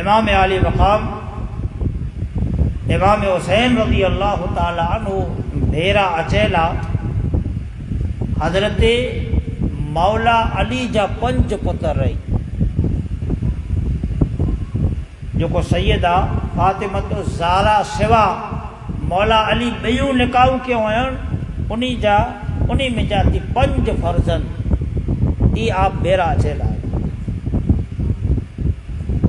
इमाम आली मक़ाम इमाम हुसैन रज़ी अल्लाह ताला अन्हु भेरा अचेला हज़रत मौला अली जा 5 पुत्र रही, जेको सैयदा फातिमत ज़ारा सिवा मौला अली ॿियूं निकाहूं कयूं हुयूं, उन्ही में जा 5 फर्ज़ंद ई आप भेरा अचेला।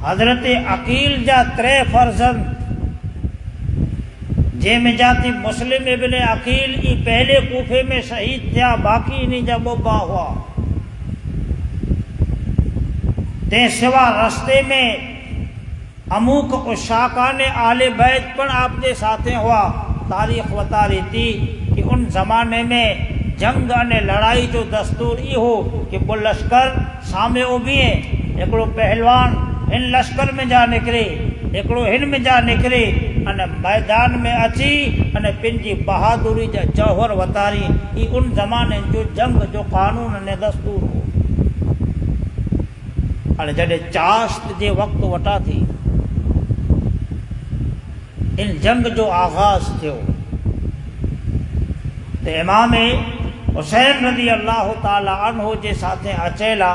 हज़रत अकील जा 3 फर्ज़ंद, जंहिंमें जाती मुस्लिम इब्न अकील ई पहले कूफे में शहीद थिया, बाक़ी इन्हीं जा 2 भाउ हुआ। ते सिवा रस्ते में अमूक उशाकान आले बैत पण आपके साथे हुआ। तारीख़ वतारी थी कि उन ज़माने में जंग अने लड़ाई जो दस्तूर इहो कि वो लश्कर सामे उभिए, हिकिड़ो पहलवान हिन लश्कर में जा निकिरे, हिकिड़ो हिन में जा निकिरे अने मैदान में अची अने पंहिंजी बहादुरी जा जौहर वतारी। ई उन ज़माने जो जंग जो कानून अने दस्तूर हो। हाणे जॾहिं चाश्त जे वक़्तु वटा थी, इन जंग जो आगाज़ थियो त इमाम हुसैन रज़ी अल्लाह ताला अन्हु जे साथे अचेला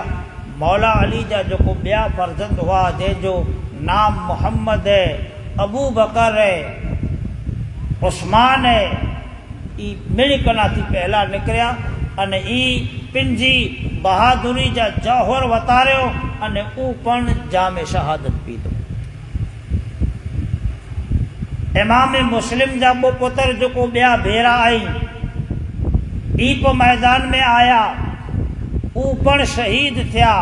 मौला अली जा जेको ॿिया फर्ज़ंद हुआ, जंहिंजो नाम मोहम्मद है, अबू बकर है, उस्मान है, ई मिड़कना थी पहला निकिरिया अने ई पंहिंजी बहादुरी जा जौहर वतारियो अने ऊ पण जाम शहादत पीतो। इमाम मुस्लिम जा 2 पुत्र जेको ॿिया भेरा आई, ई को मैदान में आया, ऊ पण शहीद थिया।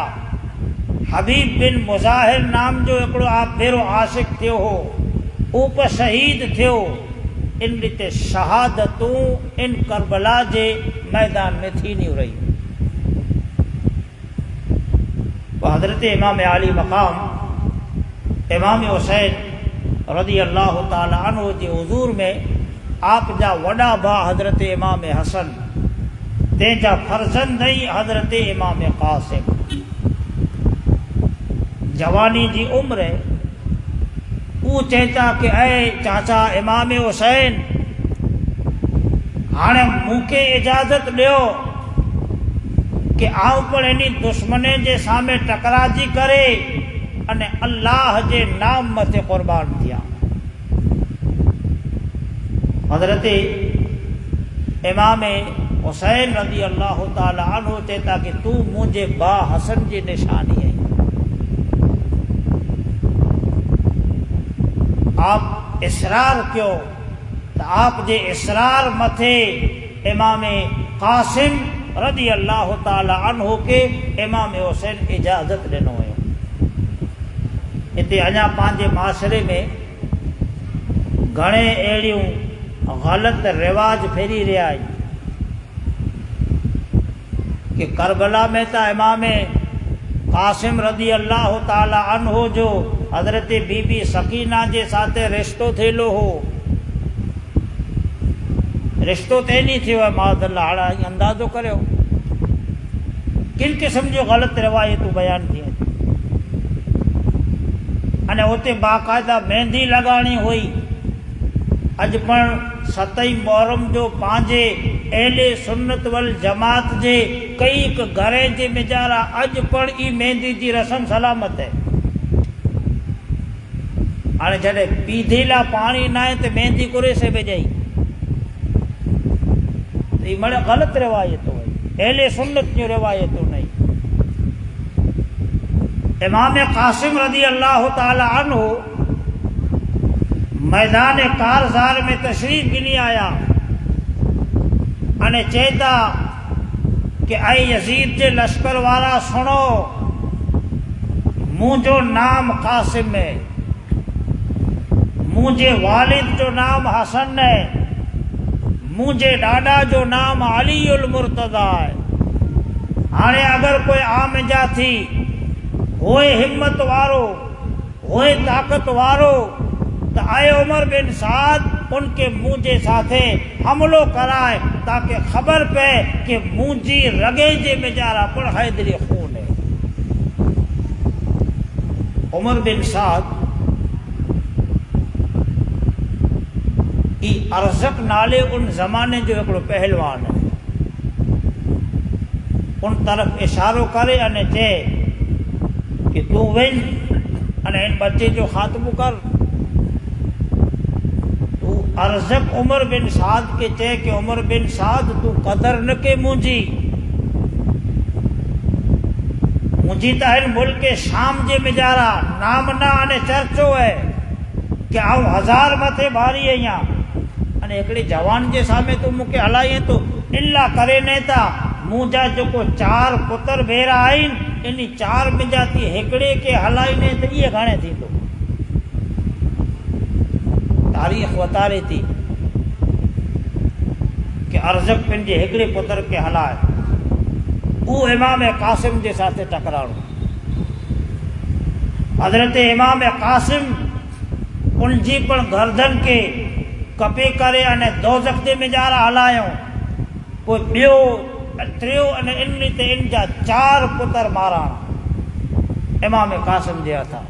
हबीब बिन मुज़ाहिर नाम जो हिकिड़ो आप भेरो आशिक थियो हो, ऊ पे शहीद थियो। इन रीते शहादतूं इन करबला जे मैदान में थींदियूं रहियूं। हज़रत इमाम आली मक़ाम इमाम हुसैन रज़ी अल्लाह ताला अन्हु जे हुज़ूर में आप जा वॾा भाउ हज़रत इमाम हसन, तंहिंजा फर्ज़ंद ई हज़रत इमाम क़ासिम। जवानी जी उम्र ऊ चए था कि ऐ चाचा इमाम हुसैन, हाणे मूंखे इजाज़त ॾियो कि आऊं पण इन्ही दुश्मने जे सामे टकराजी करे अने अल्लाह जे नाम मथे क़ुर्बान थिया। हज़रत इमाम हुसैन रज़ी अल्लाह ताला अन्हु चए था कि तू मुंहिंजे भाउ हसन जी निशानी है। आप इसरार कयो त आप जे इसरार मथे इमाम क़ासिम रज़ी अल्लाह ताला अन्हु के इमाम हुसैन इजाज़त ॾिनो हुयो। हिते अञा पंहिंजे माशरे में घणे अहिड़ियूं ग़लति रिवाज फेरी रहिया आहिनि कि करबला में त इमाम क़ासिम रज़ी अल्लाह ताला अन्हु जो हज़रत बीबी सकीना जे साथे रिश्तो थियलो हो। रिश्तो ते नहीं थियो है माज़अल्लाह। हाणे अंदाज़ो करियो किन क़िस्म जो ग़लति रिवायतूं बयान थी आहिनि। अने उते बाक़ायदा मेहंदी लॻाइणी हुई। अॼु पण 7 मुहर्रम जो पंहिंजे اہل سنت والجماعت جے کئی گھریں جے میجارا اج پڑ ای مہندی جی رسم سلامت ہے. ہاں جڑے پیدھیلا پانی نہ ہے تو مہندی کرے سے بجائی یہ بڑے غلط روایتوں ہے، اہل سنت کی روایتوں نہیں. امام قاسم رضی اللہ تعالی عنہ میدان کارزار میں تشریف گنی آیا انے چیتا کہ اے یزید جے لشکر والا سنو مجھو نام قاسم ہے، مجھے والد جو نام حسن ہے، مجھے ڈاڈا جو نام علی المرتضی ہے. ہانے اگر کوئی عام جا تھی ہوئے ہمت وارو ہوئے طاقت وارو تو آئے عمر بن سعد ان کے مجھے ساتھے حملو کرائے تاکہ خبر پہ کہ مجھے رگے جے میجارا پر حیدری خون ہے. عمر بن سعد ای ارزق نالے ان زمانے جو ایکڑو پہلوان ہے ان طرف اشارو کرے انے چے کہ تو ون انے ان بچے جو خاتمو کر. تو ارزق عمر بن سعد کے چے کہ عمر بن سعد تو قدر نہ کے مجھے تا ان ملک شام جے میجارا نام نہ انے چرچو ہے کہ آؤں 1000 متھے بھاری ہے یہاں انے ایکڑی جوان جے سامنے تو مکے ہلائیں تو اللہ کرے نیتا مجھا جو کو 4 پتر بھیرا آئین انہی 4 میں جاتی ہکڑے کے ہلائی نے تو یہ گھنے تھی. تو تاریخ بتا تھی کہ ارزق پنجے ہکڑے پتر کے ہلائے وہ امام قاسم جے ساتھ ٹکراڑو. حضرت امام قاسم ان جی پر گردن کے کپے کرے انے دوزخ دے میں جارا ہلایوں کوئی بیو تریو انے ان تے ان جا 4 پتر مارا امام قاسم جیا تھا.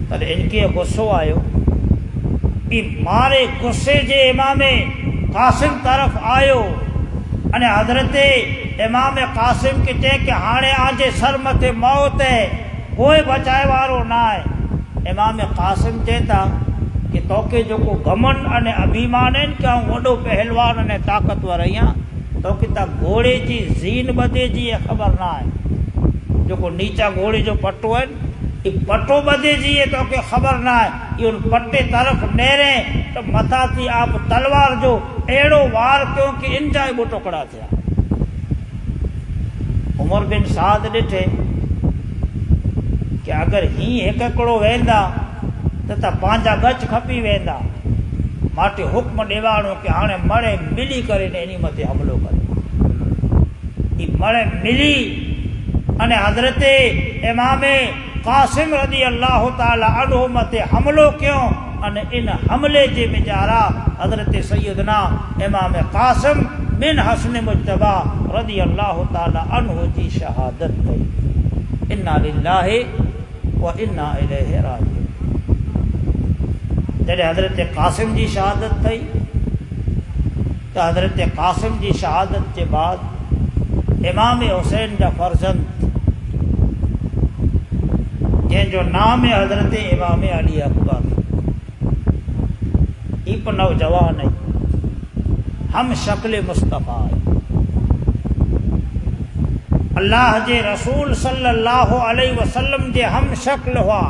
پر ان کے غصو آئیو ای مارے غصے جے امام قاسم طرف آئیو انے حضرت امام قاسم کے تے کہ ہانے آجے سر متے موت ہے کوئی بچائے وارو نہ ہے. امام قاسم چیتا کہ توکے جو کو گمن انے ابھیمان ہیں کہ ہوں وڈو پہلوان انے طاقتور ہیں تو کہ تا گھوڑے جی زین بدے جی یہ خبر نہ ہے جو کو نیچا گھوڑے جو پٹو ہے یہ پٹو بدے جی یہ تو کہ خبر نہ ہے یہ ان پٹے طرف نیریں تو متا تھی آپ تلوار جو ایڑو وار کیونکہ ان جائے وہ ٹکڑا تھا. عمر بن سعد ڈٹھے کہ اگر ہی ایک کڑو ویندا تو تا 5 گچ کھپی ویندا ماٹے حکم ڈیوانو کہ ہانے مڑے ملی کرے نے انہی متے حملو کرے. یہ مڑے ملی انے حضرت امام قاسم رضی اللہ تعالی عنہ متے حملو کیوں انے ان حملے جے میجارا حضرت سیدنا امام قاسم بن حسن مجتبی رضی اللہ تعالی عنہ جی شہادت تھی. انا للہ و انا الیہ راجعون. جڑے حضرت قاسم جی شہادت تھی تو حضرت قاسم جی شہادت کے بعد امام حسین جا فرزند جن جو نام ہے حضرت امام علی اکبر ای پر نوجوان ہے ہم شکل مصطفیٰ ہے. اللہ جے رسول صلی اللہ علیہ وسلم جے ہم شکل ہوا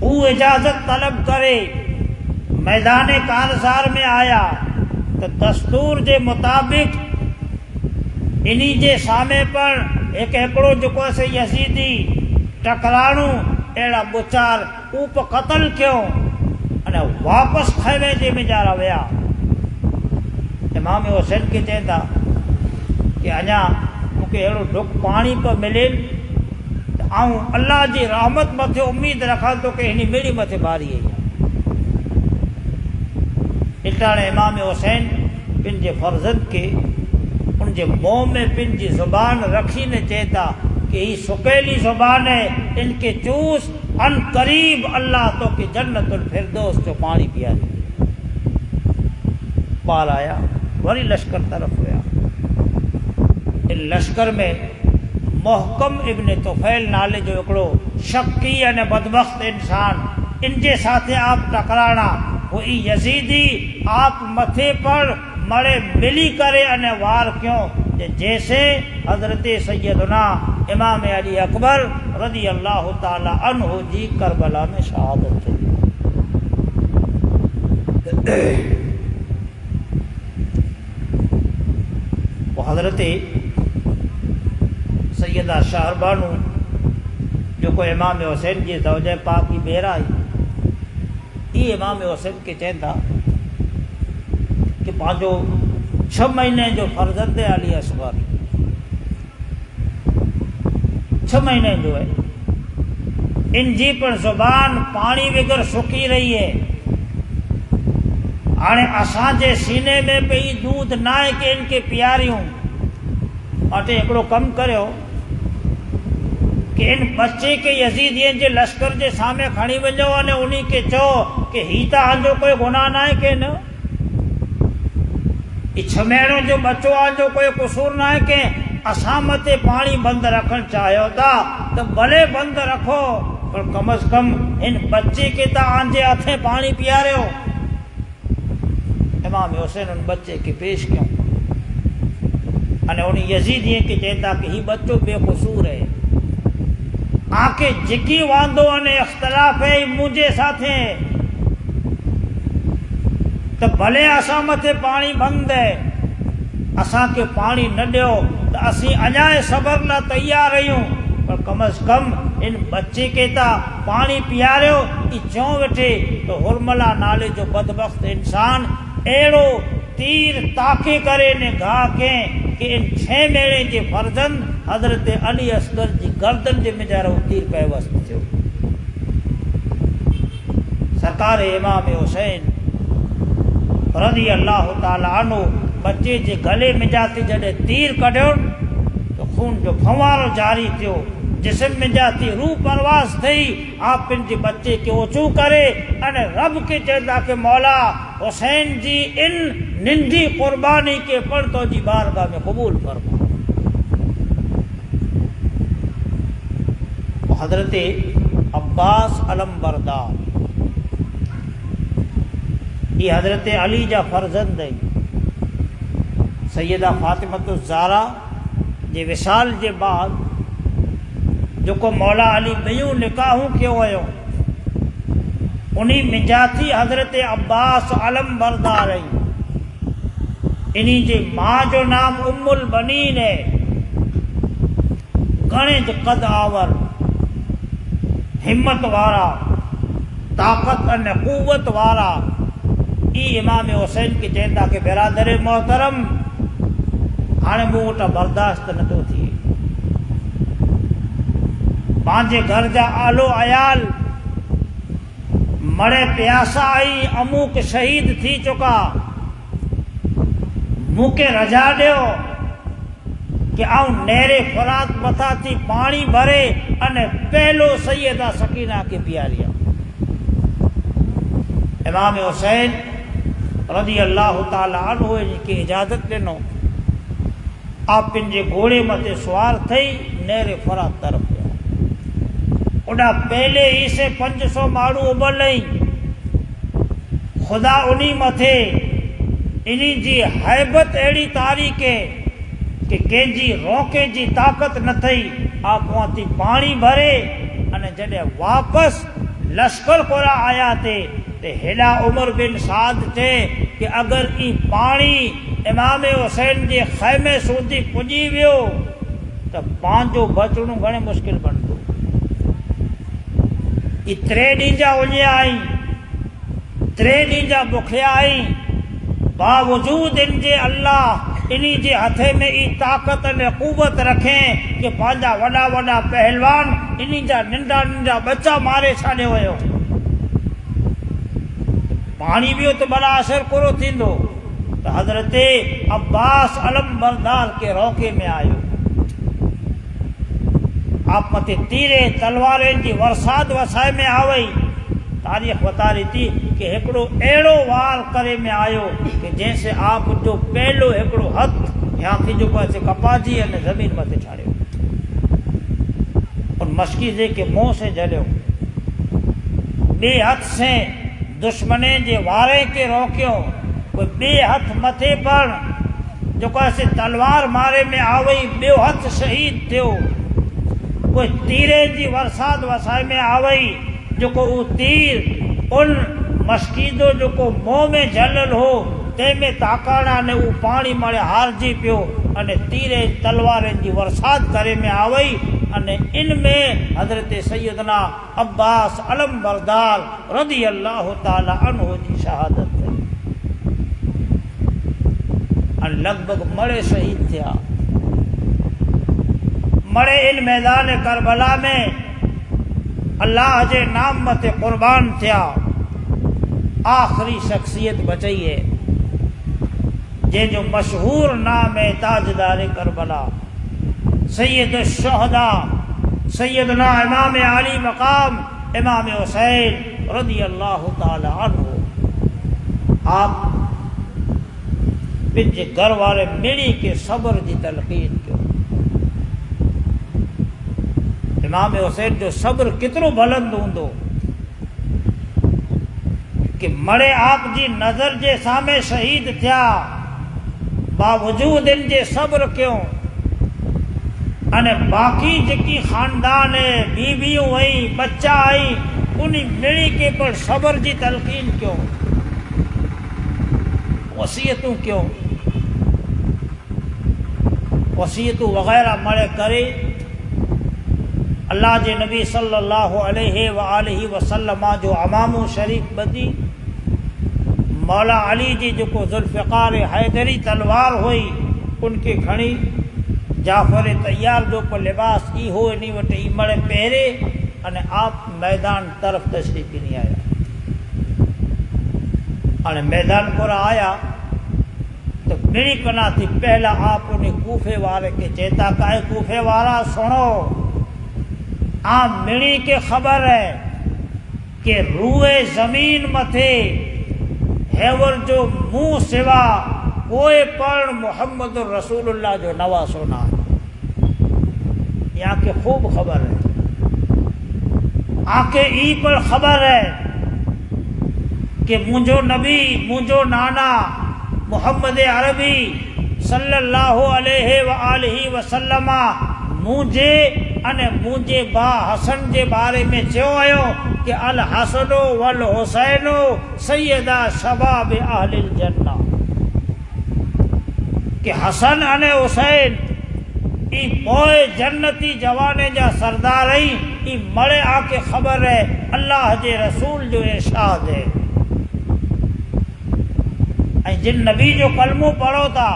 وہ اجازت طلب کرے میدان کارزار میں آیا تو دستور جے مطابق انہی جے سامے پر ایک ایکڑو جو کو سے یزیدی ٹکرانو ایڑا بچار اوپ قتل کیوں انہیں واپس خیمے جے میں جارا ویا. امام حسین کے چیتا کہ اجا مکے ایڑو ڈک پانی پر ملے آؤں اللہ جی رحمت متے امید رکھا تو کہ انہی میری متے باری ہے. اتانے امام حسین پن جے فرزند کے ان جے منہ میں پن جی زبان رکھی نے چیتا کہ یہ سکیلی زبان ہے ان کے چوس ان قریب اللہ تو کہ جنت الفردوس جو پانی پیا دے. اقبال آیا وری لشکر طرف ہوا. ان لشکر میں محکم ابن طفیل نالے جو ہکڑو شکی یعنی بدبخت انسان ان کے ساتھ آپ ٹکرانا وہ یزیدی آپ متھے پر مڑے ملی کرے انے وار کیوں جیسے حضرت سیدنا امام علی اکبر رضی اللہ تعالی عنہ جی کربلا میں شہادت تھی. وہ حضرت سیدہ شہر بانو جو کو امام حسین جی زوجہ پاک کی بیرائی یہ امام حسین کے چہندہ کہ پانچو 6 مہینے جو فرزند علی اصغر 6 مہینے جو ہے ان جی پر زبان پانی بغیر سکی رہی ہے. آنے اساں جے سینے میں پہ ہی دودھ نہ ہے کہ ان کے پیاریوں اٹے ایکڑو کم کرو کہ ان بچے کے یزیدین جے لشکر جے سامنے کھڑی وجو نے انہی کے چو کہ ہیتا آنجو کوئی گناہ نہ ہے کہ نہ یہ 6 مہینوں جو بچو آنجو کوئی قصور نہ ہے کہ اسامت پانی بند رکھن چاہیو تا تو بھلے بند رکھو پر کم از کم ان بچے کے تا آنجے ہاتھیں پانی پیا رہے ہو. امام حسین ان بچے کے پیش کیوں انہیں یزیدیوں کے چہتا کہ ہی بچوں بے قصور ہے آکے جکی واندو انہیں اختلاف ہے مجھے ساتھ ہیں تو بھلے اسامت پانی بند ہے اساں کے پانی نہ دیو تو اسی اجائے صبر لا تیار رہیوں پر کم از کم ان بچے کے تا پانی پیا رہے ہو یہ چوں وٹھے تو ہرملا نالے جو بدبخت انسان ایڑو تیر تاکے کرے نے گھا کے کہ ان 6 مہینے کے فرزند حضرت علی اصغر جی گردن جے میں جا رہا تیر پہ وسط تھے. سرکار امام حسین رضی اللہ تعالی عنہ بچے جے گلے میں جاتی جڑے تیر کڈیو تو خون جو پھوارو جاری تھو جسم میں جاتی روح پرواز تھی آپ ان جی بچے کے اوچو کرے انے رب کے چہتا کہ مولا حسین جی ان ننڈی قربانی کے پر تو جی بارگاہ میں قبول فرما. حضرت عباس علم بردار یہ حضرت علی جا فرزند ہے. سیدہ فاطمۃ الزہرا جے وصال جے بعد جو کو مولا علی بیوں نکاحوں کیوں ہوئے انہی مجاتی حضرت عباس علم بردار ہے. انہی جے ماں جو نام ام البنین ہے گھنے جو قد آور ہمت وارا طاقت ان قوت وارا ای امام حسین کی چہتا کہ برادر محترم ہانے موٹا برداشت نہ تو تھی پانچے گھر جا آلو عیال مڑے پیاسا آئی امو کے شہید تھی چکا منہ کے رجا دیو کہ آؤں نیرے فرات بتا تھی پانی بھرے انے پہلو سیدہ سکینہ کے پیاریا. امام حسین رضی اللہ تعالی عنہ کی اجازت لینو آپ پنجے گھوڑے متے سوار تھئی نیرے فرات طرف اڈا پہلے ہی سے 500 ماڑو ابل لئی خدا انہی متھے انہی جی حیبت ایڑی تاریخ کہ کنجی روکے جی طاقت نہ تھی آپ وہاں تھی پانی بھرے انے جڑے واپس لشکر کورا آیا تے ہلا عمر بن سعد تھے کہ اگر ای پانی امام حسین جے خیمے سودی پجی ویو تو پانچو بچڑوں گھنے مشکل بنتو. ای 3 ڈین جا اُلیا آئی 3 ڈین جا بکھیا آئی باوجود ان جے اللہ انہی جے ہتھے میں ای طاقت نے قوت رکھیں کہ پانجا وڈا وڈا پہلوان انہی جا ننڈا ننڈا بچہ مارے چھاڑے ہوئے پانی بھی ہو تو بڑا اثر کرو تھیندو تو حضرت عباس علم بردار کے روکے میں آئے آپ متے تیرے تلواریں جی ورساد وسائے میں آوئی. تاریخ بتا رہی تھی کہ ایکڑو اڑو وار کرے میں آیو کہ جیسے آپ جو پہلو ایکڑو ہاتھ یہاں کی جو پاسے کپاجی نے زمین متے چھاڑے اور مشکیزے کے منہ سے جلیو بے ہاتھ سے دشمنے جے وارے کے روکیو کوئی بے ہاتھ متھے پر جو کیسے تلوار مارے میں آوئی بے ہاتھ شہید تھیو کوئی تیرے جی ورساد وسائے میں آوئی جو کو تیر ان مشکیدو جو کو منہ میں جلل ہو تے میں تاکاڑا نے وہ پانی مارے ہار جی پیو انے تیرے تلواریں جی ورساد کرے میں آوئی انے ان میں حضرت سیدنا عباس علم بردار رضی اللہ تعالی عنہ جی شہادت ہے ان لگ بھگ مڑے شہید تھیا مڑے ان میدان کربلا میں اللہ جے نام مت قربان تھیا آخری شخصیت بچئی ہے جے جو مشہور نام ہے تاجدار کربلا سید الشہداء سیدنا امام علی مقام امام حسین رضی اللہ تعالی عنہ آپ پنجے گھر والے مڑی کے صبر جی تلقین کیوں امام حسین جو صبر کتنو بلند ہوندو کہ مڑے آپ جی نظر جے سامنے شہید تھیا باوجود ان جے صبر کیوں انے باقی جکی خاندان ہے بیویوں آئی بچہ آئی انہی مڑی کے پر صبر جی تلقین کیوں وصیتوں کیوں وصیتوں وغیرہ مڑے کرے اللہ جے نبی صلی اللہ علیہ وآلہ وسلم جو امامو شریف بدی مولا علی جی جو کو ذوالفقار حیدری تلوار ہوئی ان کے کھڑی جعفر تیار جو کو لباس ای ہو نہیں وٹے ای مڑے پہرے انے آپ میدان طرف تشریف نہیں آیا انے میدان پر آیا تو میری کنا تھی پہلا آپ انہیں کوفے والے کے چیتا کہے کوفے والا سنو آپ مڑی کے خبر ہے کہ روئے زمین متھے ہیور جو منہ سوا کوئی پڑھ محمد رسول اللہ جو نوا سونا یہاں کے خوب خبر ہے آکے ای پر خبر ہے کہ مجھو نبی مجھو نانا محمد عربی صلی اللہ علیہ وآلہ وسلم مجھے انے مجھے با حسن جے بارے میں چیو آئیو کہ الحسن والحسین سیدہ شباب اہل الجنہ کہ حسن انے حسین ای پوئے جنتی جوانے جا سردار ای مڑے آکے خبر ہے اللہ جے رسول جو ارشاد ہے جن نبی جو کلموں پڑھو تھا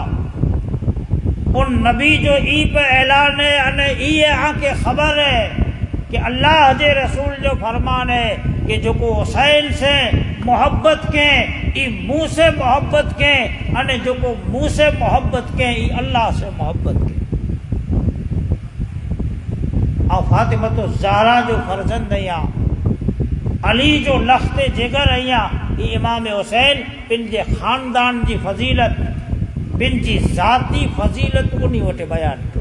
ان نبی جو ای پہ اعلان ہے انے ای آکے خبر ہے کہ اللہ جے رسول جو فرمان ہے کہ جو کو حسین سے محبت کے ای منہ سے محبت کے انے جو کو منہ سے محبت کے ای اللہ سے محبت کے اور فاطمہ الزہرا جو فرزند ہیں علی جو لخت جگر ہیں ای امام حسین پن جے خاندان جی فضیلت پن جی ذاتی فضیلت انہی وٹے بیان کو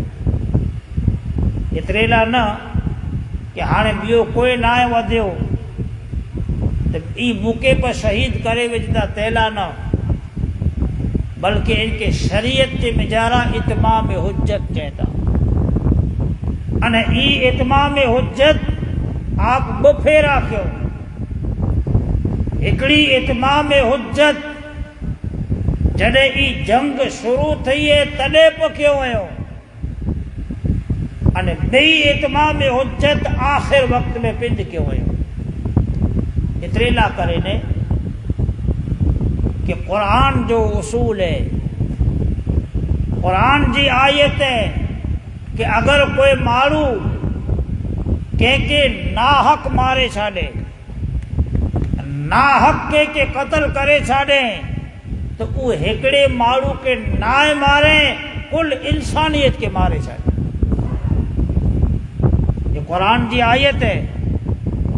اتریلا نہ کہ ہانے بیو کوئی نائے ودیو تو ای موقع پر شہید کرے وجدہ تیلا نہ بلکہ ان کے شریعت کے مجارہ اتمام حجت کہتا انہیں ای اتمام حجت آپ بپھیرا کیوں اکڑی اتمام حجت جڑے ای جنگ شروع تھی ہے تڑے پکیو ہے انہیں بئی اتمام حجت آخر وقت میں پنج کیوں ہے اتریلا کرے نے کہ قرآن جو اصول ہے قرآن جی آیت ہے کہ اگر کوئی مارو کہ ناحق مارے چھاڑے ناحق کے قتل کرے چھاڑے تو وہ ہکڑے مارو کے نائے مارے کل انسانیت کے مارے چھاڑے یہ قرآن جی آیت ہے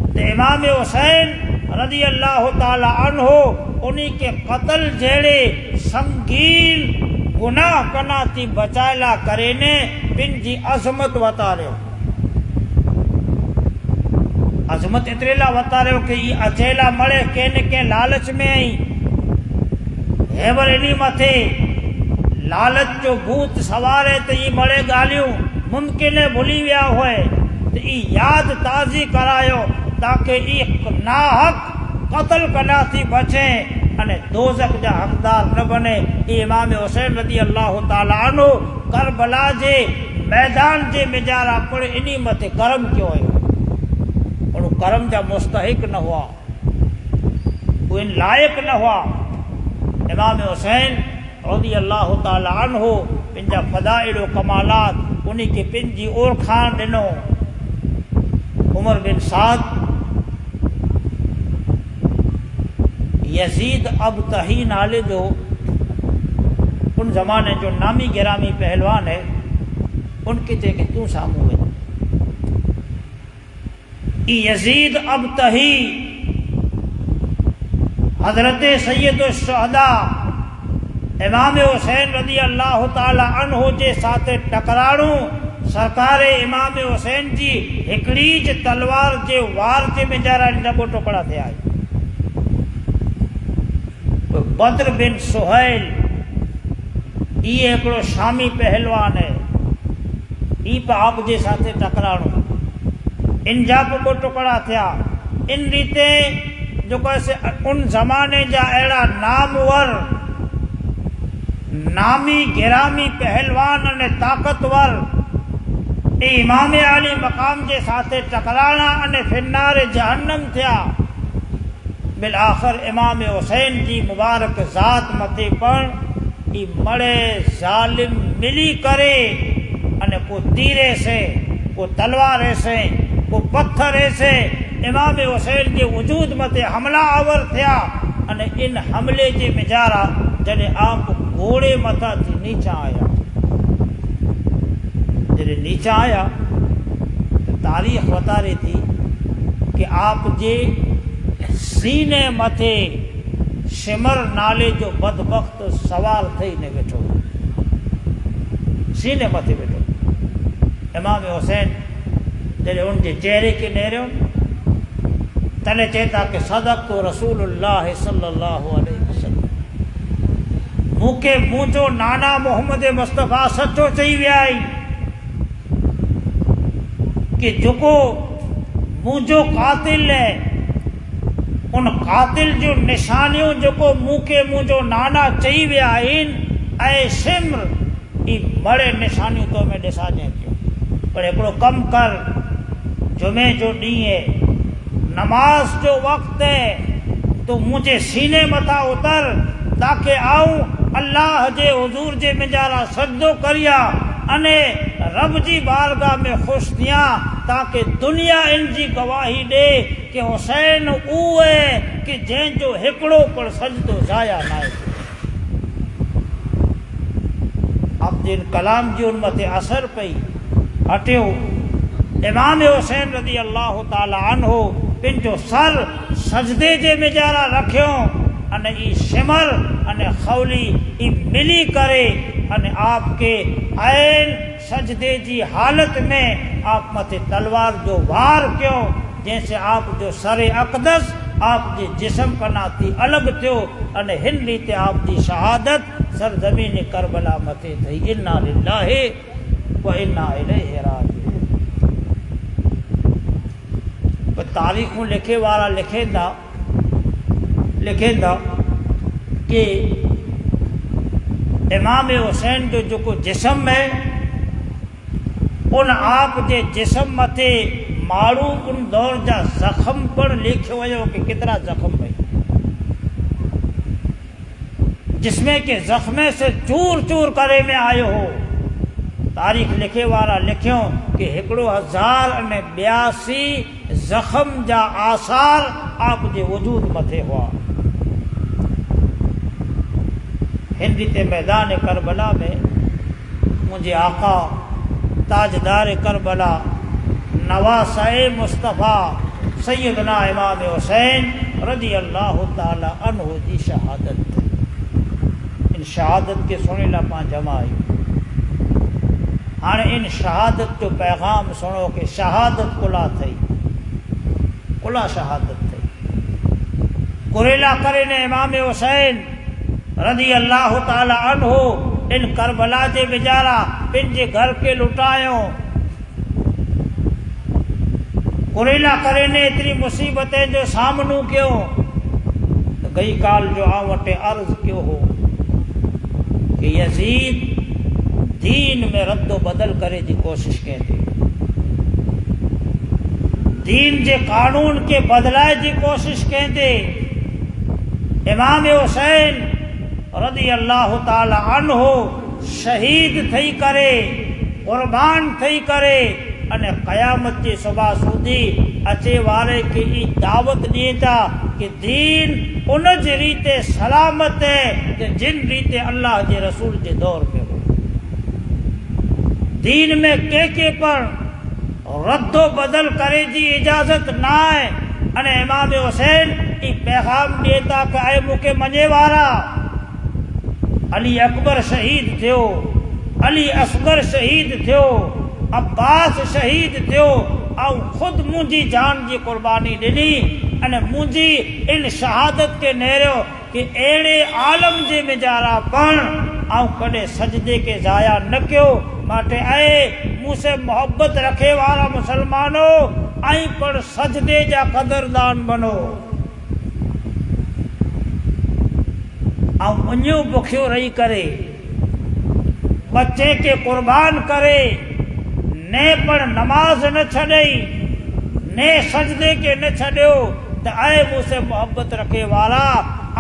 تو امام حسین رضی اللہ تعالی عنہ انہی کے قتل جہڑے سنگین گناہ کنا تھی بچائلا کرینے بن جی عظمت وتا رہے ہو عظمت اترے لا وتا رہے ہو کہ یہ اچھیلا مڑے کے لالچ میں آئی ہیور انہی متھے لالچ جو بھوت سوارے تو یہ بڑے گالیوں ممکن ہے بھلی ویا ہوئے تو یہ یاد تازی کرایو تاکہ یہ ناحق قتل کنا تھی بچیں انے دوزخ جا حقدار نہ بنے. امام حسین رضی اللہ تعالی عنہ کربلا جے میدان جے میجارا پڑ انہی متے کرم کیوں ہے اور کرم جا مستحق نہ ہوا وہ ان لائق نہ ہوا. امام حسین رضی اللہ تعالی عنہ پنجا فضائل و کمالات انہی کے پنجی اور خان ڈنو. عمر بن سعد یزید ابتہی نالے جو ان زمانے جو نامی گرامی پہلوان ہے ان کے چے کہ تو سامو ہے یزید ابتہی حضرت سید الشہداء امام حسین رضی اللہ تعالی عنہ جے ساتھ ٹکراڑوں سرکار امام حسین جی ہکڑیج تلوار جے وار جے میں جارا نبو ٹکڑا تھے آئی. بدر بن سہیل یہ ایکڑو شامی پہلوان ہے ای پہ آپ جے ساتھ ٹکراڑوں ان جا کو ٹکڑا تھیا. ان ریتے جو کیسے ان زمانے جا ایڑا نامور نامی گرامی پہلوان نے طاقتور امام علی مقام جے ساتھ ٹکرانا نے فنار جہنم تھیا. بالآخر امام حسین جی مبارک ذات متے پر ای مڑے ظالم ملی کرے انے کو تیرے سے کو تلوارے سے کو پتھرے سے امام حسین کے وجود متے حملہ آور تھیا. انے ان حملے جے مجارا جنے آپ گھوڑے متا تھی نیچا آیا جنے نیچا آیا تو تاریخ بتا رہی تھی کہ آپ جے سینے متے شمر نالے جو بدبخت سوار تھے نے بیٹھو سینے متے بیٹھو. امام حسین جنے ان کے چہرے کے نیرے تنے چہتا کہ صدق تو رسول اللہ صلی اللہ علیہ وسلم موکے مونجو نانا محمد مصطفیٰ سچو چاہی وی آئی کہ جکو مونجو قاتل ہے ان قاتل جو نشانیوں جکو موکے مونجو نانا چاہی وی آئین اے شمر ای بڑے نشانیوں تو میں ڈسا جائیں کیوں پر ایکڑو کم کر جمعے جو ڈیئے نماز جو وقت ہے تو مجھے سینے متا اتر تاکہ آؤں اللہ جے حضور جے مجارا سجدو کریا انے رب جی بارگاہ میں خوش دیاں تاکہ دنیا ان جی گواہی دے کہ حسین اوے کہ جن جو ہکڑو پر سجدو ضائع نہ ہے. اب جن کلام جی ان مت اثر پئی ہٹیو امام حسین رضی اللہ تعالی عنہ پن جو سر سجدے جے مجارا رکھیوں انے ای شمر انے خولی ای ملی کرے انے آپ کے عین سجدے جی حالت میں آپ متے تلوار جو وار کیوں جیسے آپ جو سر اقدس آپ جی جسم کناتی الگ تھیو انے ہن لیتے آپ دی شہادت سرزمین کربلا متے تھی. انا للہ و انا الیہ راجعون. تاریخوں لکھے والا لکھے دا کہ امام حسین جو کو جسم ہے ان آپ جے جسم متے ماڑو ان دور جا زخم پر لکھے ہوئے کہ کتنا زخم ہے جس میں کہ زخمے سے چور چور کرے میں آئے ہو. تاریخ لکھے والا لکھیوں کہ 1082 زخم جا آثار آپ جے وجود متے ہوا. ہندی تے میدان کربلا میں مجھے آقا تاجدار کربلا نواسۂ مصطفیٰ سیدنا امام حسین رضی اللہ تعالی عنہ جی شہادت. ان شہادت کے سنے لا پاں جمع آئی. ہاں ان شہادت جو پیغام سنو کہ شہادت کلا تھی، کلا شہادت تھی. قریلا کرے نے امام حسین رضی اللہ تعالی عنہ ان کربلا جے بیچارا ان جے گھر کے لٹایوں. قریلا کرے نے اتنی مصیبتیں جو سامنوں کیوں تو گئی کال جو آوٹے عرض کیوں ہو کہ یزید دین میں رد و بدل کرے جی کوشش کہتے، دین جے قانون کے بدلائے جی کوشش کہتے. امام حسین رضی اللہ تعالی عنہ شہید تھی کرے، قربان تھی کرے અને قیامت جی صبح سودی اچے وارے کی ای دعوت دیتا کہ دین ان جی ریتے سلامت ہے کہ جن ریتے اللہ جے رسول جے دور پہ ہو. دین میں کے پر رد و بدل کرے جی اجازت نہ ہے. અને امام حسین ای پیغام دیتا کہ اے مکے منے وارا علی اکبر شہید تھیو، علی اصغر شہید تھیو، عباس شہید تھیو، او خود مجھے جان جی قربانی ڈنی અને مجھے ان شہادت کے نیرو کہ ایڑے عالم جے میں جارا پن او کڈے سجدے کے ضائع نہ کیو. ماٹے اے مجھ سے محبت رکھے والا مسلمانو آئی پر سجدے جا قدردان بنو. او انیو بکھیو رہی کرے بچے کے قربان کرے نے پر نماز نہ چھڑئی نے سجدے کے نہ چھڑیو تو اے مجھ سے محبت رکھے والا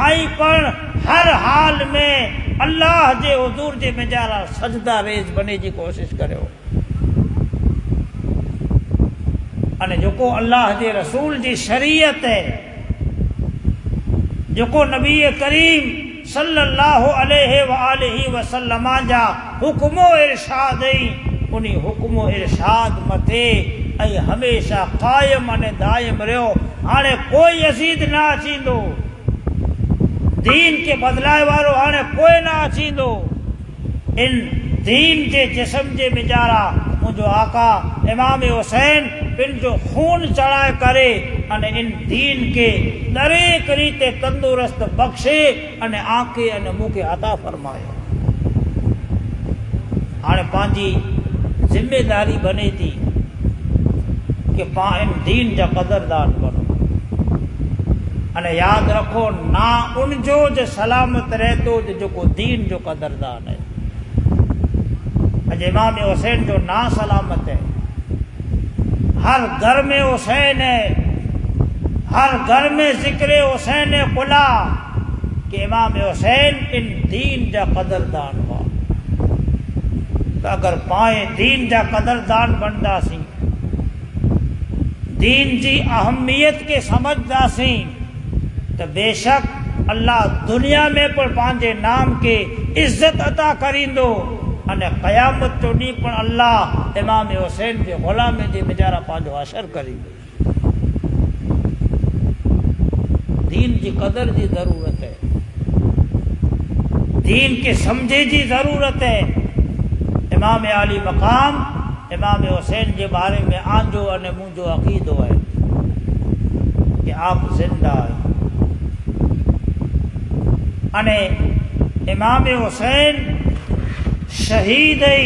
آئی پر ہر حال میں اللہ جے حضور جے میں جارا سجدہ ریز بنے جی کوشش کرو. અને جو اللہ جے رسول جی شریعت ہے، جو نبی کریم صلی اللہ علیہ وآلہ وسلم جا حکم و ارشاد انہی حکم و ارشاد متے ای ہمیشہ قائم نے دائم رہو. ہانے کوئی یزید نہ اچیندو، دین کے بدلائے وارو ہانے کوئی نہ اچیندو. ان دین کے جسم جے بچارا مجھو آقا امام حسین پن جو خون چڑھائے کرے અને ان دین کے دریک ریتے تندرست بخشے અને آنکھیں અને موکے عطا فرمائے. ہانے پانجی ذمہ داری بنے تھی کہ ان دین جا قدردان بنو. અને یاد رکھو نا ان جو سلامت رہتو جو کو دین جو قدردان ہے. اج امام حسین جو نا سلامت ہے، ہر گھر میں حسین ہے، ہر گھر میں ذکر حسین قلا کہ امام حسین ان دین جا قدردان ہوا. تو اگر پائیں دین جا قدردان بندا سی، دین جی اہمیت کے سمجھدا سی تو بے شک اللہ دنیا میں پر پانجے نام کے عزت عطا کریندو અને قیامت جو ڈی پر اللہ امام حسین کے غلام جی بیچارا پانجو حشر کریندو. دین جی قدر جی ضرورت ہے، دین کے سمجھے جی ضرورت ہے. امام عالی مقام امام حسین کے بارے میں آنجو અને منجو عقیدو ہے کہ آپ زندہ ہیں. અને امام حسین شہید ہے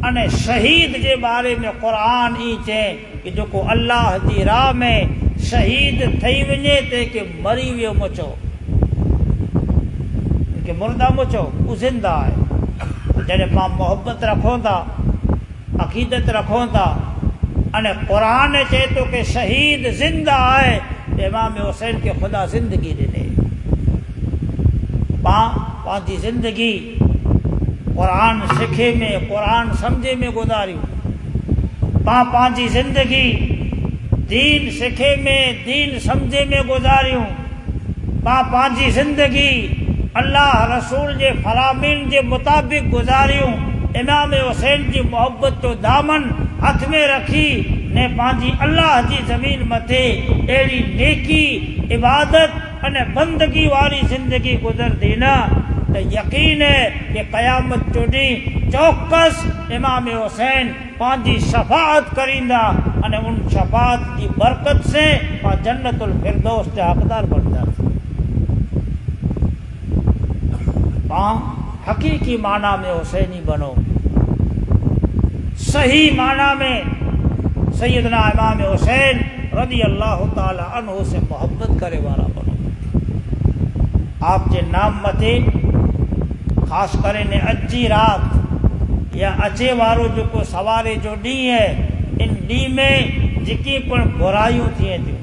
અને شہید کے بارے میں قرآن ای چیں کہ جو کو اللہ جی راہ میں شہید تھی ونے تے کہ مری ویو مچو کہ مردہ مچو وہ زندہ ہے. جڑے پاں محبت رکھوں تا، عقیدت رکھوں تا અને قرآن چے تو کہ شہید زندہ ہے. امام حسین کے خدا زندگی ڈنے پانچی زندگی قرآن سکھے میں قرآن سمجھے میں گزاری. پانچی زندگی دین سکھے میں دین سمجھے میں گزاریوں. پانچی زندگی اللہ رسول جے فرامین جے مطابق گزاریوں. امام حسین کی محبت تو دامن ہاتھ میں رکھی ने पंहिंजी अल्लाह जी ज़मीन मथे अहिड़ी नेकी इबादत अने बंदगी वारी ज़िंदगी गुज़रदी न त यकीन है कि क़यामत जो ॾींहुं चौकस इमाम हुसैन पंहिंजी शफ़ाअत करींदा अने उन शफ़ाअत जी बरकत से पां जन्नतुल फिरदौस जा हक़दार बणंदासीं। पां हकीकी माना में हुसैनी बनो, सही माना में सैयदना इमाम हुसैन रज़ी अल्लाह ताला अन्हु से मोहब्बत करे वारा बनो। आप जे नाम मथे ख़ास करे ने अची रात या अचे वारो जेको सवारे जो ॾींहुं है, इन ॾींहुं में जेकी पण बुरायूं थियनि थियूं,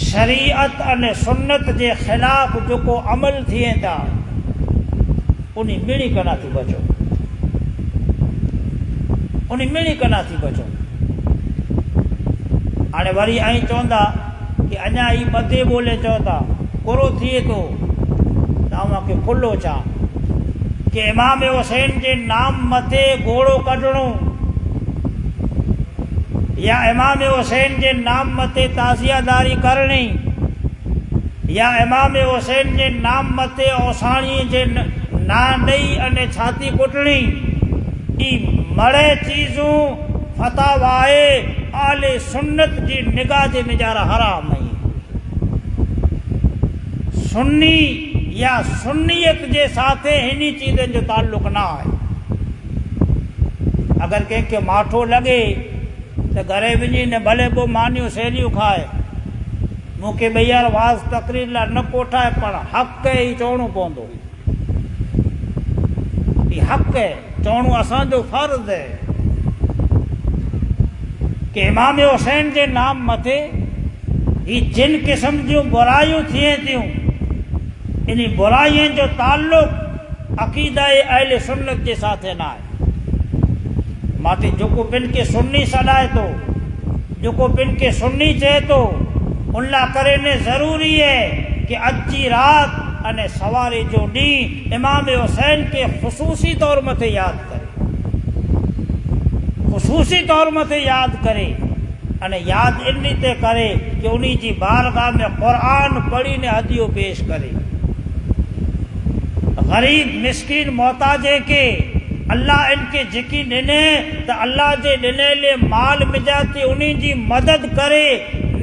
शरीअत अने सुन्नत जे ख़िलाफ़ जेको अमल थिए था, उन ॿिणी कना थी बचो, उन ॿिणी कना थी बचो। हाणे वरी ऐं चवंदा कि अञा ही ॿधे ॿोले चओ था पूरो थिए थो, तव्हांखे खुलो चवां कि इमाम हुसैन जे नाम मथे घोड़ो कढणो या इमाम हुसैन जे नाम मथे ताज़ियादारी करणी या इमाम हुसैन जे नाम मथे औसाणी जे ना ॾेई अने छाती कुटणी, ई मड़े चीज़ूं फतावाए आले सुन्नत जी निगाह जे निजारा हराम आहिनि। सुन्नी या सुन्नियत जे साथे इन्ही चीज़नि जो ताल्लुक़ न आहे। अगरि कंहिंखे माठो लॻे त घरे वञी न भले पोइ मानियूं सहेलियूं खाए, मूंखे भई यार वाज़ तक़रीर लाइ न कोठाए, पर हक़ ई चवणो पवंदो। ही हक़ है, चवणो असांजो फ़र्ज़ है कि इमाम हुसैन जे नाम मथे ही जिन क़िस्म जूं बुरायूं थियनि थियूं, इन बुराइयुनि जो ताल्लुक़ अक़ीदा अहले सुन्नत जे साथे न आहे। माथे जेको ॿिन खे सुन्नी सॾाए थो, जेको ॿिन खे सुन्नी चए थो, उन लाइ करे ने ज़रूरी है कि अची रात अने सवारे जो ॾींहुं इमाम हुसैन के ख़ुसूसी तौर मथे यादि करे, ख़ुसूसी तौर मथे यादि करे अने यादि इन ते करे कि उन जी बारगाह में क़ुरान पढ़ी ने हदियो पेश करे। ग़रीब मिस्किन मोहताजे के अल्लाह इनके जिकी ॾिने त अल्लाह जे ॾिनल माल मिजाती उन जी मदद करे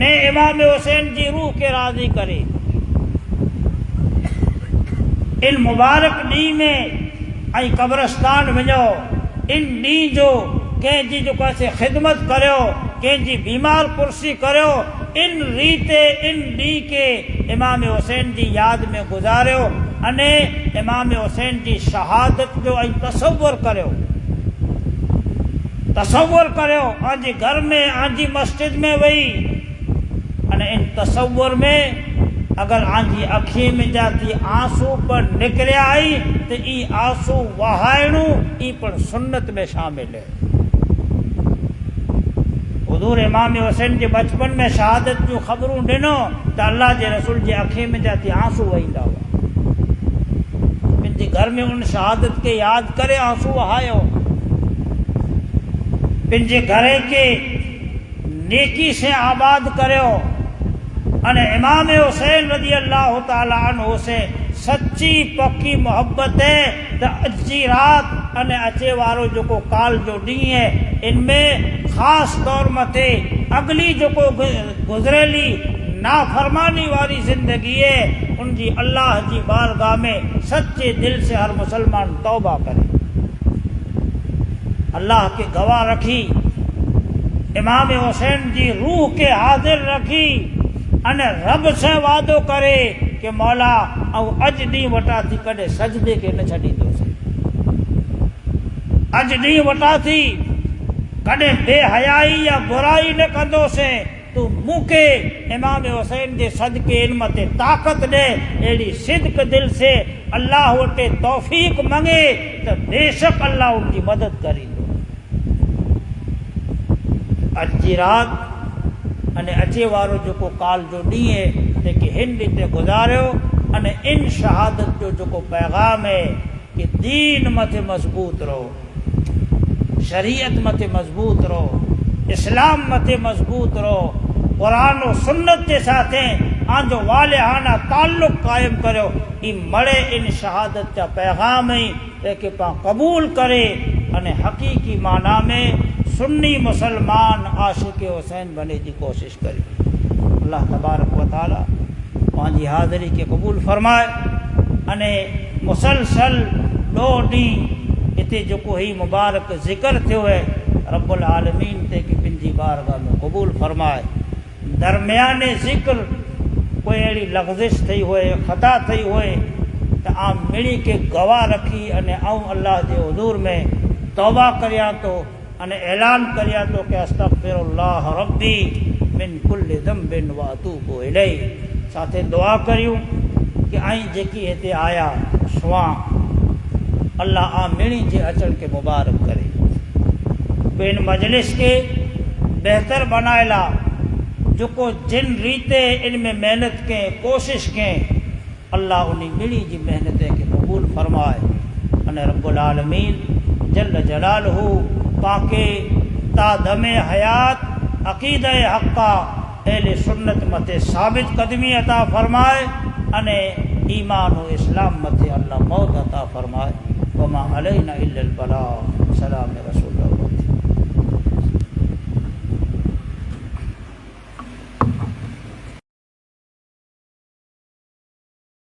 ने इमाम हुसैन जी रूह के राज़ी करे। इन मुबारक ॾींहुं में ऐं कब्रस्तान वञो, इन ॾींहुं जो कंहिंजी जेको आहे ख़िदमत करियो, कंहिंजी बीमार कुर्सी करियो, इन रीते इन ॾींहुं के इमाम हुसैन जी यादि में गुज़ारियो अने इमाम हुसैन जी शहादत जो ऐं तसव्वुर करियो, तसव्वुर करियो आंजी घर में आंजी मस्जिद में वेही अने इन तसव्वुर में अगरि आंजी अखी में जाती आंसू पर निकिरिया आई त ई आंसू वहाइणू ई पण सुन्नत में शामिल है। हुज़ूर इमाम हुसैन जे बचपन में शहादत जूं ख़बरूं ॾिनो त अल्लाह जे रसूल जे अखी में जाती आंसू वहींदा हुआ। पंहिंजे घर में उन शहादत के यादि करे आंसू वहायो, पंहिंजे घर के नेकी से आबाद करियो अने इमाम हुसैन रज़ी अल्लाह ताला अन्हु से सच्ची पक्की मोहब्बत है त अची रात अने अचे वारो जेको काल जो ॾींहुं है, इनमें ख़ास तौर मथे अगली जेको गुज़रेली नाफरमानी वारी ज़िंदगी है, उनजी अल्लाह जी बारगाह में सच्चे दिल से हर मुसलमान तौबा करे, अल्लाह के गवाह रखी, इमाम हुसैन जी रूह के हाज़िर रखी अने रब से वादो करे कि मौला ऐं अॼु ॾींहुं वटा थी कॾहिं सजदे खे न छॾींदोसीं, अॼु ॾींहुं वटा थी कॾहिं बेहयाई या बुराई न कंदोसीं। तू मूंखे इमाम हुसैन जे सदके इन मथे ताक़त ॾे, अहिड़ी सिद्क दिल से अल्लाह वटि तौफ़ीक़ मंगे त बेशक अल्लाह उनकी मदद करींदो। अची रात अने अचे वारो जेको काल जो ॾींहुं है जेके हिन ॾींहं ते गुज़ारियो अने इन शहादत जो जेको पैगाम है कि दीन मथे मज़बूत रहो, शरीयत मथे मज़बूत रहो, इस्लाम मथे मज़बूत रहो, कुरान और सुन्नत जे साथे आंजो वालिहाना ताल्लुक़ क़ाइम करियो। ई मड़े इन शहादत जा पैगाम ई के पा कबूल करे अने हकीकी माना में सुन्नी मुसलमान आशिक हुसैन बने की कोशिश करी। अल्लाह तबारक व तआला पंहिंजी हाज़िरी के कबूल फरमाए अने मुसलसल 2 ॾींहं हिते जेको ही मुबारक ज़िक्र थियो है रब्बुल आलमीन ते कि पंहिंजी बारगाह में कबूल फरमाए। दरमियाने ज़िक्र कोई अहिड़ी लग़्ज़िश थी होए, ख़ता थी होए त आम मिली के गवाह रखी अने आऊं अल्लाह जे हुज़ूर में तौबा करियां तो अने ऐलान करियां तो कि अस्तग़फिरुल्लाह रब्बी मिन कुल्लि ज़ंबिन व अतूबु इलैहि। साथे दुआ करियूं कि आई जेकी हिते आया सुवां अल्लाह आमिणी जे अचण के मुबारक करे। इन मजलिस के बेहतर बनाए ला जेको जिन रीते इनमें मेहनत करें कोशिश करें अल्लाह उन्हीं मिली जी मेहनत के कबूल फरमाए अने रब्बुल आलमीन जल्ल जलालहू पाके तादमे हयात अकीदा हक्का अहले सुन्नत मथे साबित कदमी अता फरमाए अने ईमान व इस्लाम मथे अल्लाह मौत अता फरमाए। वमा अलैना इल्लल बलाग। सलाम रसूल।